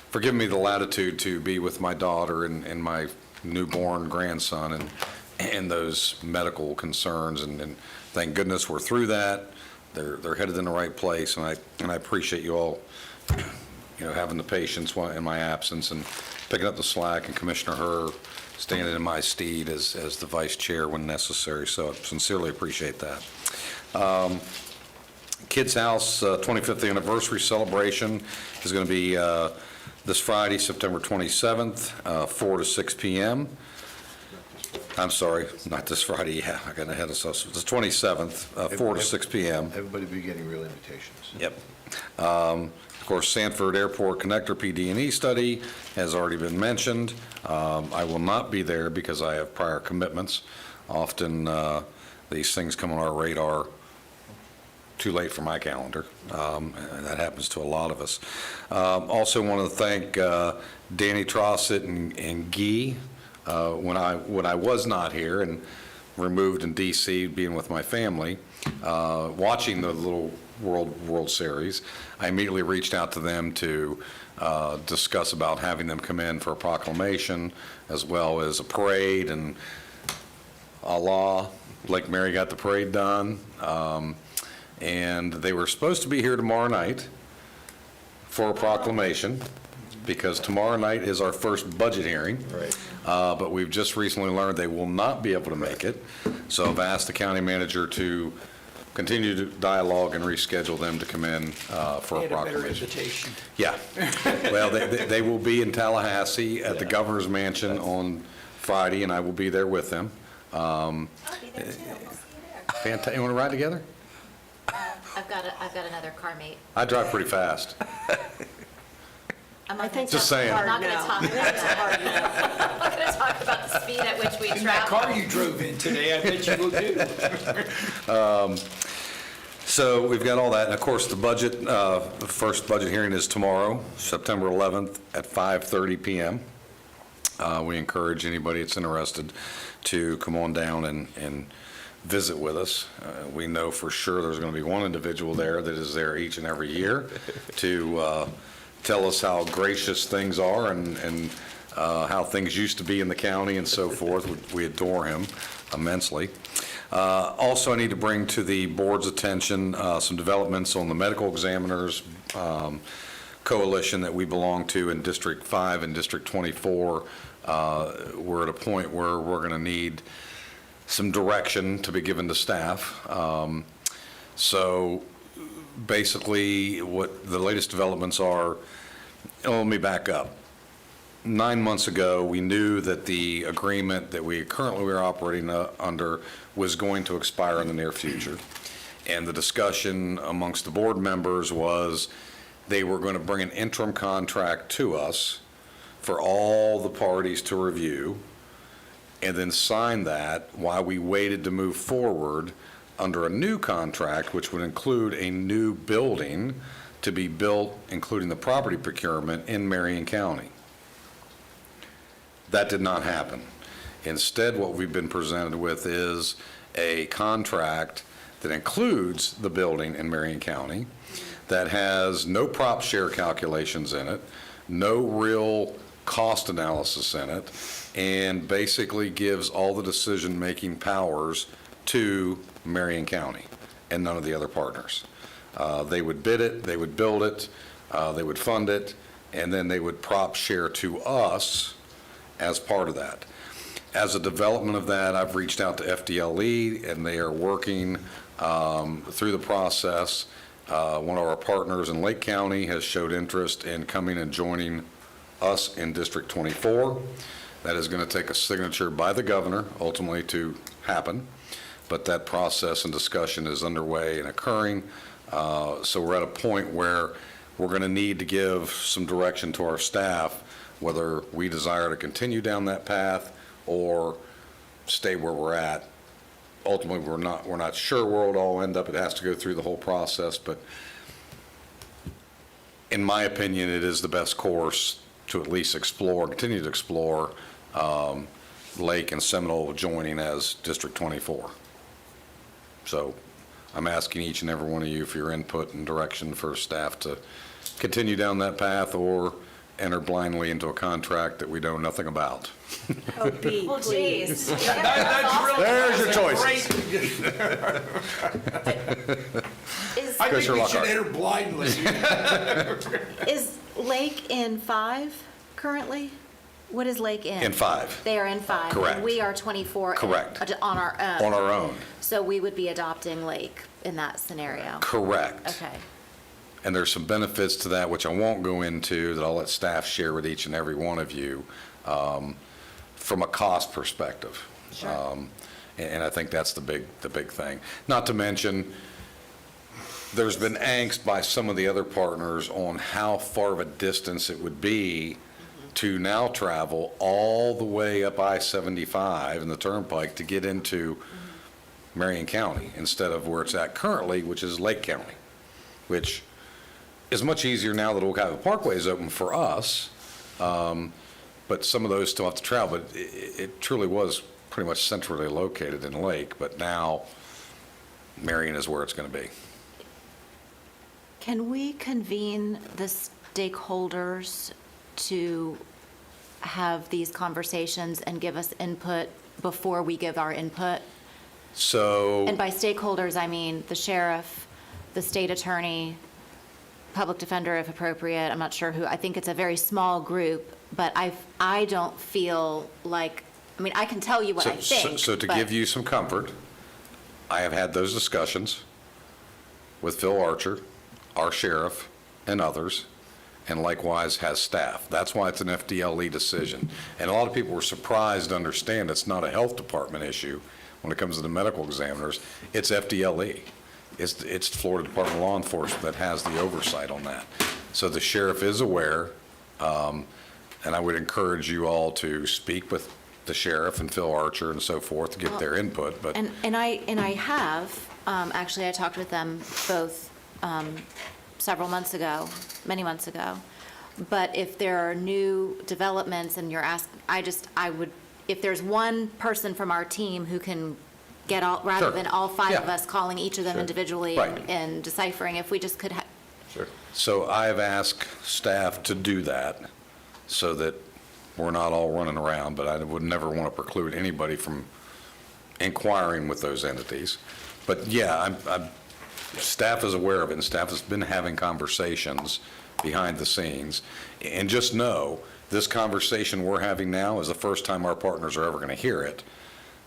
for giving me the latitude to be with my daughter and my newborn grandson and those medical concerns, and thank goodness we're through that. They're headed in the right place, and I appreciate you all, having the patience in my absence and picking up the slack, and Commissioner Herr standing in my stead as the vice chair when necessary. So I sincerely appreciate that. Kids House 25th anniversary celebration is going to be this Friday, September 27th, 4 to 6 p.m. I'm sorry, not this Friday. Yeah, I got ahead of us. It's the 27th, 4 to 6 p.m. Everybody be getting real invitations. Yep. Of course, Sanford Airport Connector PD&E study has already been mentioned. I will not be there because I have prior commitments. Often these things come on our radar too late for my calendar. And that happens to a lot of us. Also want to thank Danny Trossett and Guy when I was not here and removed in D.C. being with my family, watching the little World Series. I immediately reached out to them to discuss about having them come in for a proclamation as well as a parade, and Lake Mary got the parade done. And they were supposed to be here tomorrow night for a proclamation, because tomorrow night is our first budget hearing. Right. But we've just recently learned they will not be able to make it. So I've asked the county manager to continue to dialogue and reschedule them to come in for a They had a better proclamation. invitation. Yeah. Well, they will be in Tallahassee at the governor's mansion on Friday, and I will be there with them. I'll be there too. We'll see you there. Fantastic. You want to ride together? I've got another car mate. I drive pretty fast. I'm not think Just gonna saying. I'm not going to Hard talk no. about that. I'm not going to talk about the speed at which we In that travel. car you drove in today, I bet you will do. So we've got all that, and of course, the budget, the first budget hearing is tomorrow, September 11th at 5:30 p.m. We encourage anybody that's interested to come on down and visit with us. We know for sure there's going to be one individual there that is there each and every year to tell us how gracious things are and how things used to be in the county and so forth. We adore him immensely. Also, I need to bring to the board's attention some developments on the medical examiner's coalition that we belong to in District 5 and District 24, we're at a point where we're going to need some direction to be given to staff. So basically, what the latest developments are, let me back up. 9 months ago, we knew that the agreement that we currently were operating under was going to expire in the near future. And the discussion amongst the board members was they were going to bring an interim contract to us for all the parties to review and then sign that while we waited to move forward under a new contract, which would include a new building to be built, including the property procurement in Marion County. That did not happen. Instead, what we've been presented with is a contract that includes the building in Marion County, that has no prop share calculations in it, no real cost analysis in it, and basically gives all the decision-making powers to Marion County and none of the other partners. They would bid it, they would build it, they would fund it, and then they would prop share to us as part of that. As a development of that, I've reached out to FDLE, and they are working through the process. One of our partners in Lake County has showed interest in coming and joining us in District 24. That is going to take a signature by the governor ultimately to happen, but that process and discussion is underway and occurring. So we're at a point where we're going to need to give some direction to our staff, whether we desire to continue down that path or stay where we're at. Ultimately, we're not sure where it'll all end up. It has to go through the whole process, but in my opinion, it is the best course to at least explore, continue to explore Lake and Seminole joining as District 24. So I'm asking each and every one of you for your input and direction for staff to continue down that path or enter blindly into a contract that we know nothing about. Oh, B, Well, please. geez. There's your choices. I Commissioner think we should Lockhart. enter blindly. Is Lake in 5 currently? What is Lake in? In 5. They are in 5. Correct. And we are 24. Correct. On our own. On our own. So we would be adopting Lake in that scenario? Correct. Okay. And there's some benefits to that, which I won't go into, that I'll let staff share with each and every one of you from a cost perspective. Sure. And I think that's the big thing. Not to mention, there's been angst by some of the other partners on how far of a distance it would be to now travel all the way up I-75 and the Turnpike to get into Marion County instead of where it's at currently, which is Lake County, which is much easier now that Ocala Parkway is open for us, but some of those still have to travel. But it truly was pretty much centrally located in Lake, but now Marion is where it's going to be. Can we convene the stakeholders to have these conversations and give us input before we give our input? So, And by stakeholders, I mean the sheriff, the state attorney, public defender if appropriate. I'm not sure who. I think it's a very small group, but I don't feel like, I mean, I can tell you what I think. So to but- give you some comfort, I have had those discussions with Phil Archer, our sheriff, and others, and likewise has staff. That's why it's an FDLE decision. And a lot of people were surprised to understand it's not a health department issue when it comes to the medical examiners. It's FDLE. It's Florida Department of Law Enforcement that has the oversight on that. So the sheriff is aware, and I would encourage you all to speak with the sheriff and Phil Archer and so forth to get their input, but. And I have, actually, I talked with them both several months ago, many months ago. But if there are new developments and you're asking, I would, if there's one person from our team who can get all, rather Sure. than all 5 of Yeah. us calling each of them Sure. individually Right. and deciphering, if we just could have, Sure. So I have asked staff to do that so that we're not all running around, but I would never want to preclude anybody from inquiring with those entities. But yeah, staff is aware of it, and staff has been having conversations behind the scenes. And just know, this conversation we're having now is the first time our partners are ever going to hear it.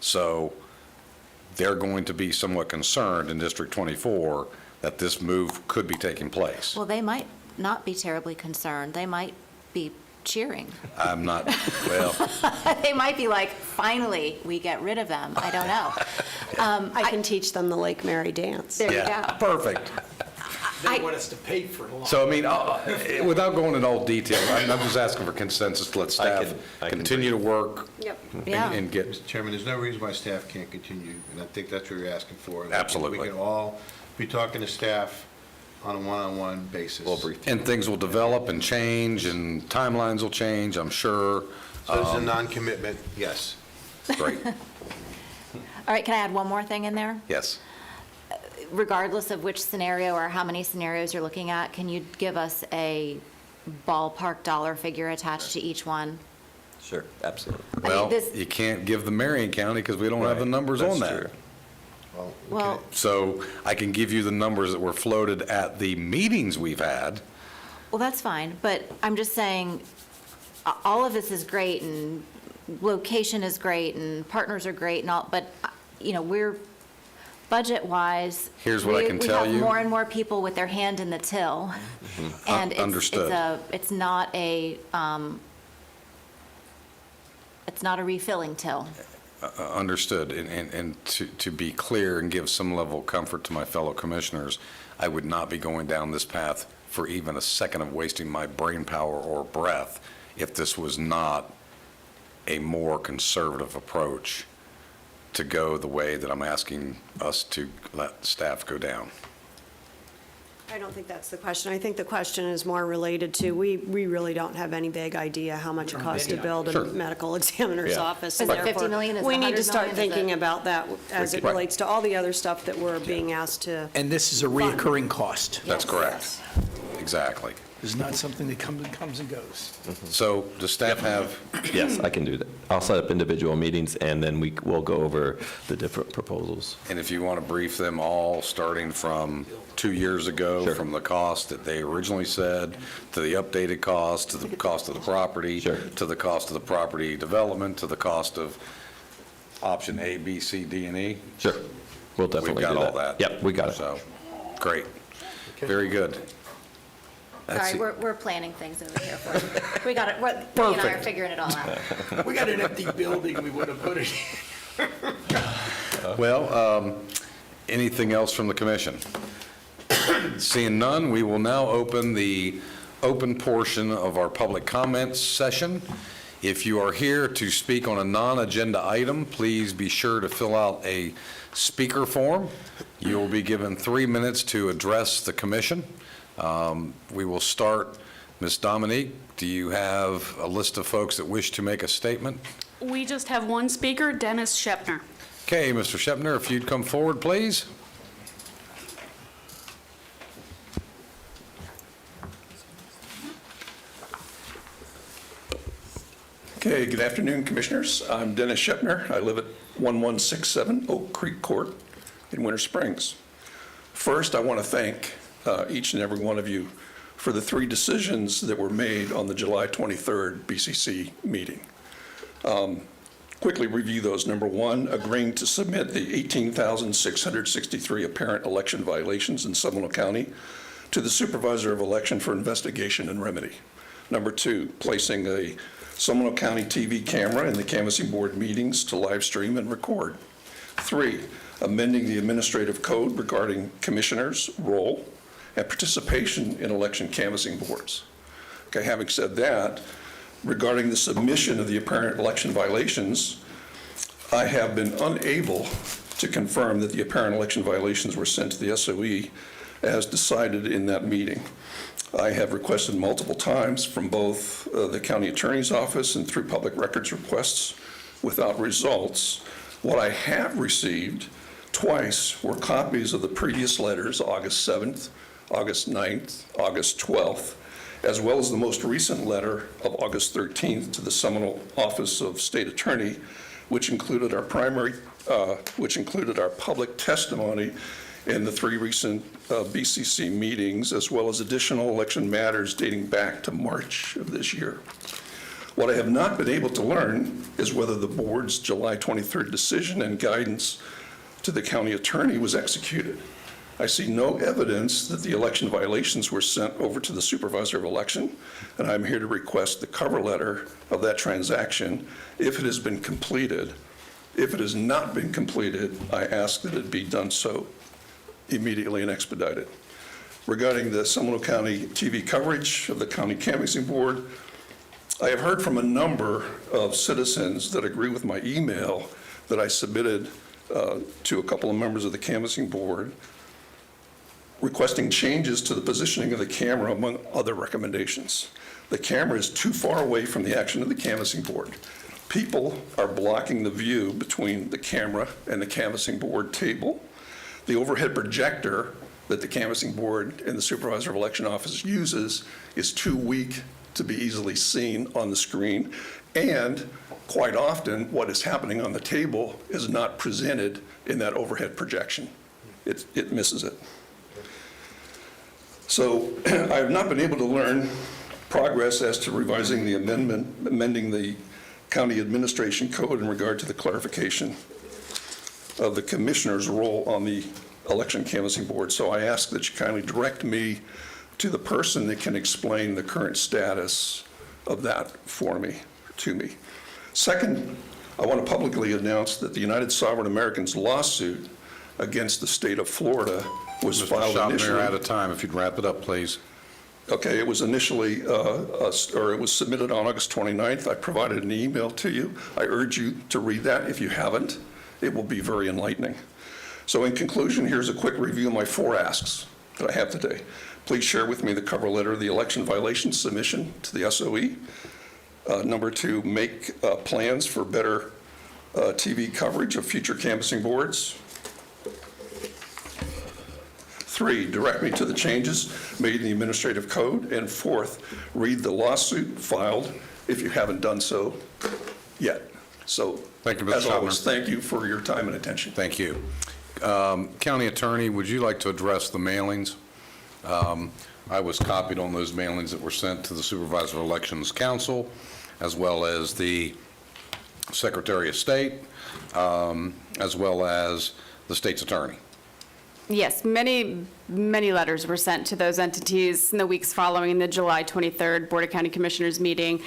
So they're going to be somewhat concerned in District 24 that this move could be taking place. Well, they might not be terribly concerned. They might be cheering. I'm not, well, They might be like, finally, we get rid of them. I don't know. I can teach them the Lake Mary dance. There you yeah, go. perfect. They want us to pay for it. So, I mean, without going into all detail, I'm just asking for consensus to let staff I can continue to work Yep. Yeah. and get, Mr. Chairman, there's no reason why staff can't continue, and I think that's what you're asking for. Absolutely. We can all be talking to staff on a one-on-one basis. We'll brief. and things will develop and change, and timelines will change, I'm sure. So this is a non-commitment, yes. Great, All right, can I add one more thing in there? yes. Regardless of which scenario or how many scenarios you're looking at, can you give us a ballpark dollar figure attached to each one? Sure, absolutely. I mean, Well, this- you can't give the Marion County because we don't have the Right, numbers that's on that. true. Well, So I can give you the numbers that were floated at the meetings we've had. well, that's fine, but I'm just saying, all of this is great, and location is great, and partners are great and all, but, you know, we're, budget-wise. Here's what I can tell We you. have more and more people with their hand in the till. And Understood. it's not a refilling till. Understood. And to be clear and give some level of comfort to my fellow commissioners, I would not be going down this path for even a second of wasting my brain power or breath if this was not a more conservative approach to go the way that I'm asking us to let staff go down. I don't think that's the question. I think the question is more related to, we really don't have any big idea how much it costs to build Sure. a medical examiner's Yeah. office. Is and it 50 therefore, million? Is it we need to 100 start million? Is thinking it- about that as it Right. relates to all the other stuff that we're being asked to. And this is a reoccurring cost. That's correct. Exactly. It's not something that comes and goes. So does staff have, Yes, I can do that. I'll set up individual meetings, and then we'll go over the different proposals. and if you want to brief them all, starting from 2 years ago, Sure. from the cost that they originally said, to the updated cost, to the cost of the property, Sure. to the cost of the property development, to the cost of option A, B, C, D, and E? Sure, we'll definitely do that. We've got all that. Yep, we got it. So, great. Very good. That's Sorry, it. we're planning things over here for you. We got it, Bree and I are Perfect. figuring it all out. We got an empty building, we would have put it in. Well, anything else from the commission? Seeing none, we will now open the open portion of our public comments session. If you are here to speak on a non-agenda item, please be sure to fill out a speaker form. You will be given 3 minutes to address the commission. We will start. Ms. Dominique, do you have a list of folks that wish to make a statement? We just have one speaker, Dennis Shepner. Okay, Mr. Shepner, if you'd come forward, please. Okay, good afternoon, Commissioners. I'm Dennis Shepner. I live at 1167 Oak Creek Court in Winter Springs. First, I want to thank each and every one of you for the 3 decisions that were made on the July 23rd BCC meeting. Quickly review those. Number 1, agreeing to submit the 18,663 apparent election violations in Seminole County to the Supervisor of Election for investigation and remedy. Number 2, placing a Seminole County TV camera in the canvassing board meetings to live stream and record. 3, amending the administrative code regarding commissioners' role and participation in election canvassing boards. Okay, having said that, regarding the submission of the apparent election violations, I have been unable to confirm that the apparent election violations were sent to the SOE as decided in that meeting. I have requested multiple times from both the county attorney's office and through public records requests without results. What I have received twice were copies of the previous letters, August 7th, August 9th, August 12th, as well as the most recent letter of August 13th to the Seminole Office of State Attorney, which included our public testimony and the 3 recent BCC meetings, as well as additional election matters dating back to March of this year. What I have not been able to learn is whether the board's July 23rd decision and guidance to the county attorney was executed. I see no evidence that the election violations were sent over to the supervisor of election, and I'm here to request the cover letter of that transaction if it has been completed. If it has not been completed, I ask that it be done so immediately and expedited. Regarding the Seminole County TV coverage of the County Canvassing Board, I have heard from a number of citizens that agree with my email that I submitted to a couple of members of the Canvassing Board requesting changes to the positioning of the camera, among other recommendations. The camera is too far away from the action of the Canvassing Board. People are blocking the view between the camera and the Canvassing Board table. The overhead projector that the Canvassing Board and the Supervisor of Election Office uses is too weak to be easily seen on the screen. And quite often, what is happening on the table is not presented in that overhead projection. It misses it. So I have not been able to learn progress as to revising the amending the county administration code in regard to the clarification of the commissioner's role on the election canvassing board. So I ask that you kindly direct me to the person that can explain the current status of that to me. Second, I want to publicly announce that the United Sovereign Americans lawsuit against the state of Florida was filed initially. Mr. Shopner, out of time. If you'd wrap it up, please. Okay, it was initially, it was submitted on August 29th. I provided an email to you. I urge you to read that if you haven't. It will be very enlightening. So in conclusion, here's a quick review of my 4 asks that I have today. Please share with me the cover letter of the election violation submission to the SOE. Number 2, make plans for better TV coverage of future canvassing boards. 3, direct me to the changes made in the administrative code. And 4th, read the lawsuit filed if you haven't done so yet. So, thank you, Mr. as always, Shopner. thank you for your time and attention. Thank you. County Attorney, would you like to address the mailings? I was copied on those mailings that were sent to the Supervisor of Elections Council, as well as the Secretary of State, as well as the state's attorney. Yes, many letters were sent to those entities in the weeks following the July 23rd Board of County Commissioners meeting.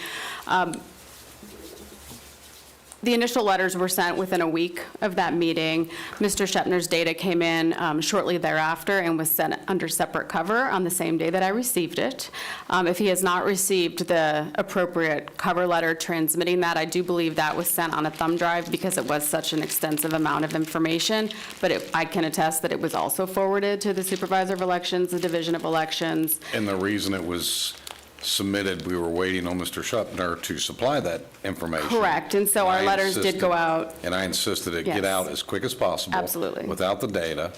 The initial letters were sent within a week of that meeting. Mr. Shepner's data came in shortly thereafter and was sent under separate cover on the same day that I received it. If he has not received the appropriate cover letter transmitting that, I do believe that was sent on a thumb drive because it was such an extensive amount of information. But I can attest that it was also forwarded to the Supervisor of Elections, the Division of Elections. And the reason it was submitted, we were waiting on Mr. Shupner to supply that information. Correct, and so our letters did go out. And I insisted it Yes. get out as quick as possible. Absolutely. Without the data,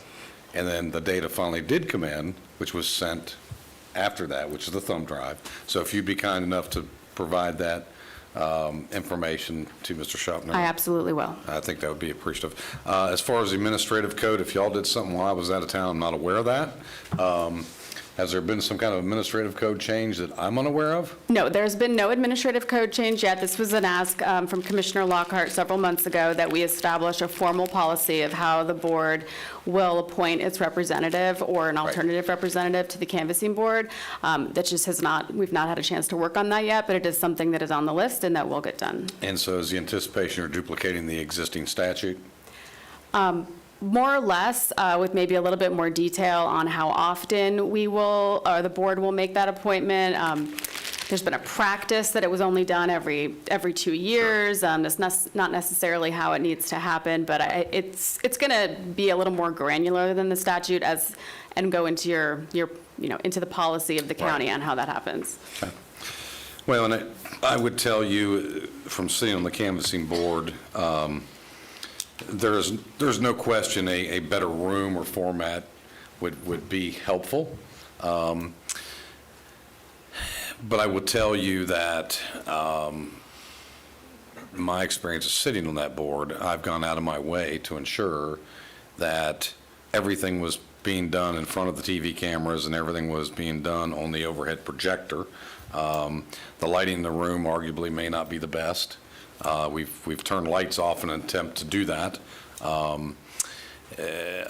and then the data finally did come in, which was sent after that, which is the thumb drive. So if you'd be kind enough to provide that information to Mr. Shupner. I absolutely will. I think that would be appreciative. As far as the administrative code, if y'all did something while I was out of town, I'm not aware of that. Has there been some kind of administrative code change that I'm unaware of? No, there's been no administrative code change yet. This was an ask from Commissioner Lockhart several months ago that we establish a formal policy of how the board will appoint its representative or an alternative representative to the canvassing board. That just we've not had a chance to work on that yet, but it is something that is on the list and that will get done. And so is the anticipation you're duplicating the existing statute? More or less, with maybe a little bit more detail on how often we will, or the board will make that appointment. There's been a practice that it was only done every 2 years. That's not necessarily how it needs to happen, but it's going to be a little more granular than the statute and go into your into the policy of the county on how that happens. Okay. Well, and I would tell you from sitting on the canvassing board, there's no question a better room or format would be helpful. But I will tell you that my experience of sitting on that board, I've gone out of my way to ensure that everything was being done in front of the TV cameras and everything was being done on the overhead projector. The lighting in the room arguably may not be the best. We've turned lights off in an attempt to do that.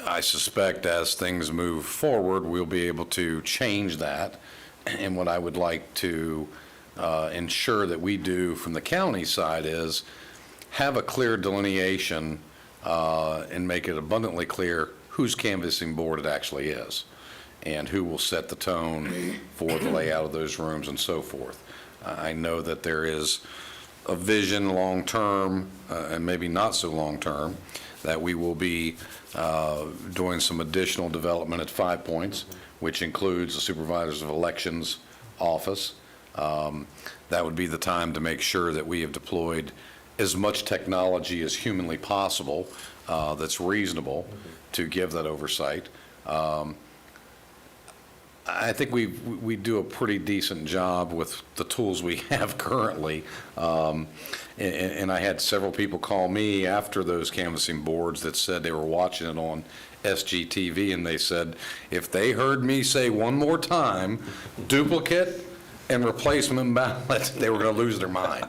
I suspect as things move forward, we'll be able to change that. And what I would like to ensure that we do from the county side is have a clear delineation and make it abundantly clear whose canvassing board it actually is and who will set the tone for the layout of those rooms and so forth. I know that there is a vision long-term and maybe not so long-term that we will be doing some additional development at 5 Points, which includes the Supervisors of Elections office. That would be the time to make sure that we have deployed as much technology as humanly possible that's reasonable to give that oversight. I think we do a pretty decent job with the tools we have currently. And I had several people call me after those canvassing boards that said they were watching it on SGTV, and they said, if they heard me say one more time, duplicate and replacement ballot, they were going to lose their mind.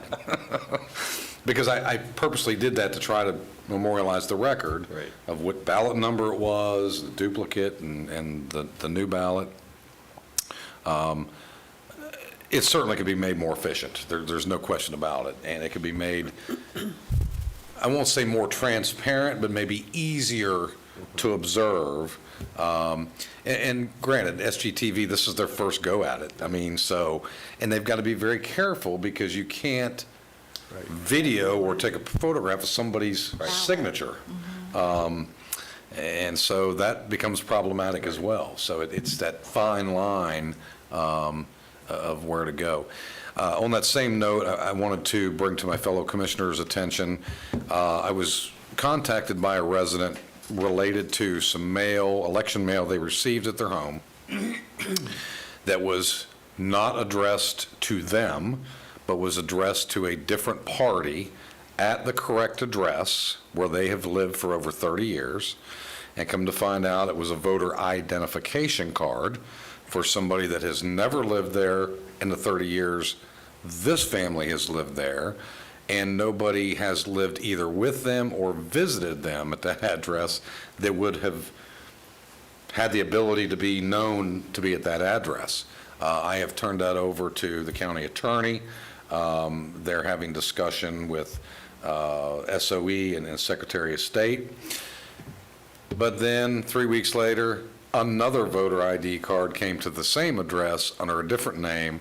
Because I purposely did that to try to memorialize the record of what ballot number it was, the duplicate, and the new ballot. It certainly could be made more efficient. There's no question about it. And it could be made, I won't say more transparent, but maybe easier to observe. And granted, SGTV, this is their first go at it. I mean, so, and they've got to be very careful because you can't video or take a photograph of somebody's signature. And so that becomes problematic as well. So it's that fine line of where to go. On that same note, I wanted to bring to my fellow commissioners' attention, I was contacted by a resident related to some mail, election mail they received at their home that was not addressed to them, but was addressed to a different party at the correct address where they have lived for over 30 years. And come to find out it was a voter identification card for somebody that has never lived there in the 30 years this family has lived there, and nobody has lived either with them or visited them at that address that would have had the ability to be known to be at that address. I have turned that over to the county attorney. They're having discussion with SOE and Secretary of State. But then 3 weeks later, another voter ID card came to the same address under a different name,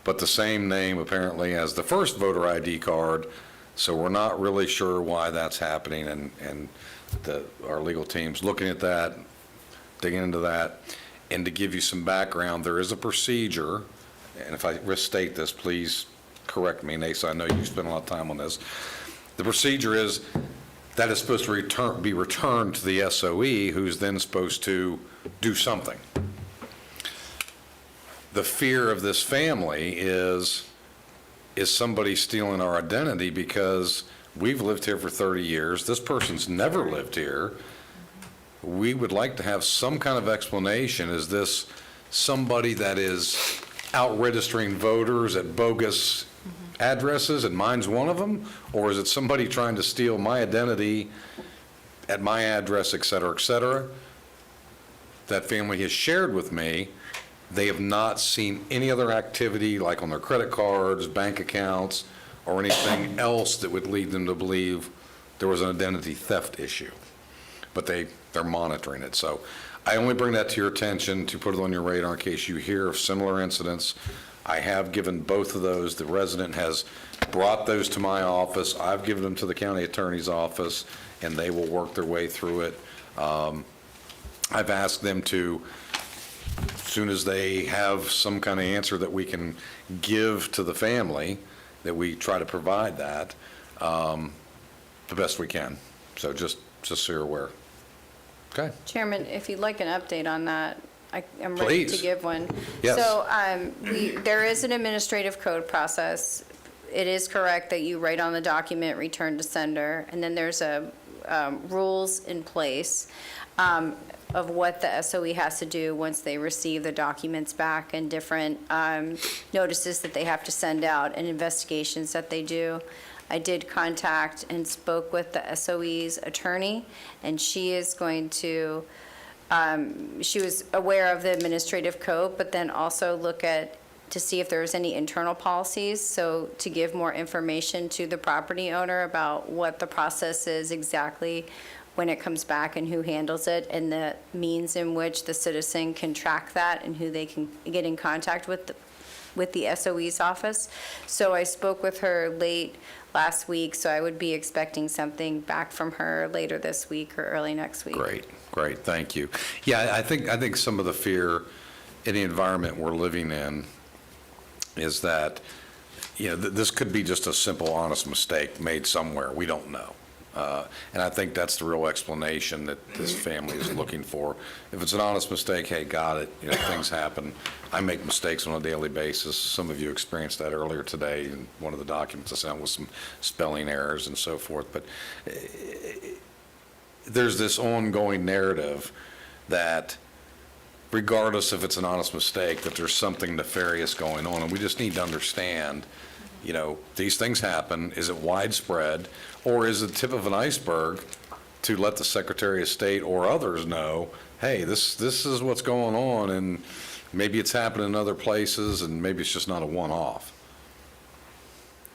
but the same name apparently as the first voter ID card. So we're not really sure why that's happening, and our legal team's looking at that, digging into that. And to give you some background, there is a procedure, and if I misstate this, please correct me, Nasa, I know you spent a lot of time on this. The procedure is that is supposed to be returned to the SOE, who's then supposed to do something. The fear of this family is somebody stealing our identity because we've lived here for 30 years. This person's never lived here. We would like to have some kind of explanation. Is this somebody that is out registering voters at bogus addresses, and mine's one of them? Or is it somebody trying to steal my identity at my address, et cetera, et cetera? That family has shared with me. They have not seen any other activity like on their credit cards, bank accounts, or anything else that would lead them to believe there was an identity theft issue. But they're monitoring it. So I only bring that to your attention to put it on your radar in case you hear of similar incidents. I have given both of those. The resident has brought those to my office. I've given them to the county attorney's office, and they will work their way through it. I've asked them to, as soon as they have some kind of answer that we can give to the family, that we try to provide that the best we can. So just so you're aware. Okay. Chairman, if you'd like an update on that, I'm ready Please. to give one. Yes. So there is an administrative code process. It is correct that you write on the document, return to sender, and then there's a rules in place of what the SOE has to do once they receive the documents back, and different notices that they have to send out and investigations that they do. I did contact and spoke with the SOE's attorney, and she is going to, she was aware of the administrative code, but then also look at, to see if there's any internal policies, so to give more information to the property owner about what the process is exactly when it comes back and who handles it, and the means in which the citizen can track that and who they can get in contact with the SOE's office. So I spoke with her late last week, so I would be expecting something back from her later this week or early next week. Great, thank you. Yeah, I think some of the fear in the environment we're living in is that, this could be just a simple, honest mistake made somewhere. We don't know. And I think that's the real explanation that this family is looking for. If it's an honest mistake, hey, got it, things happen. I make mistakes on a daily basis. Some of you experienced that earlier today in one of the documents I sent with some spelling errors and so forth. But there's this ongoing narrative that regardless if it's an honest mistake, that there's something nefarious going on. And we just need to understand, these things happen. Is it widespread, or is it the tip of an iceberg to let the Secretary of State or others know, hey, this is what's going on, and maybe it's happening in other places, and maybe it's just not a one-off.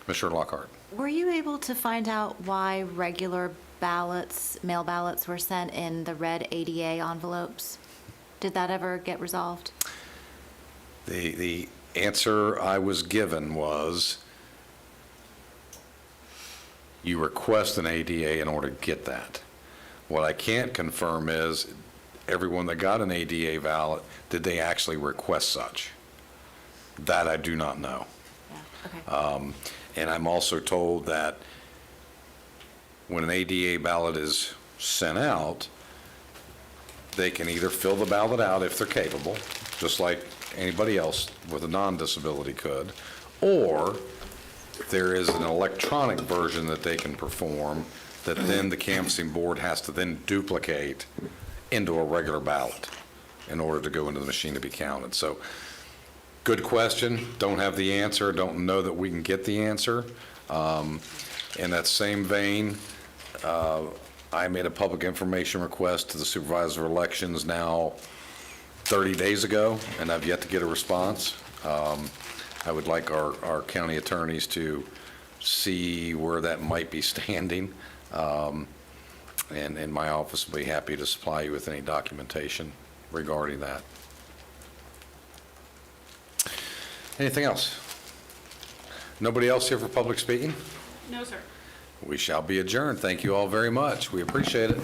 Commissioner Lockhart. Were you able to find out why regular ballots, mail ballots, were sent in the red ADA envelopes? Did that ever get resolved? The answer I was given was, you request an ADA in order to get that. What I can't confirm is, everyone that got an ADA ballot, did they actually request such? That I do not know. Yeah, okay. And I'm also told that when an ADA ballot is sent out, they can either fill the ballot out if they're capable, just like anybody else with a non-disability could, or there is an electronic version that they can perform that then the canvassing board has to then duplicate into a regular ballot in order to go into the machine to be counted. So, good question. Don't have the answer. Don't know that we can get the answer. In that same vein, I made a public information request to the Supervisor of Elections now 30 days ago, and I've yet to get a response. I would like our county attorneys to see where that might be standing, and my office will be happy to supply you with any documentation regarding that. Anything else? Nobody else here for public speaking? No, sir. We shall be adjourned. Thank you all very much. We appreciate it.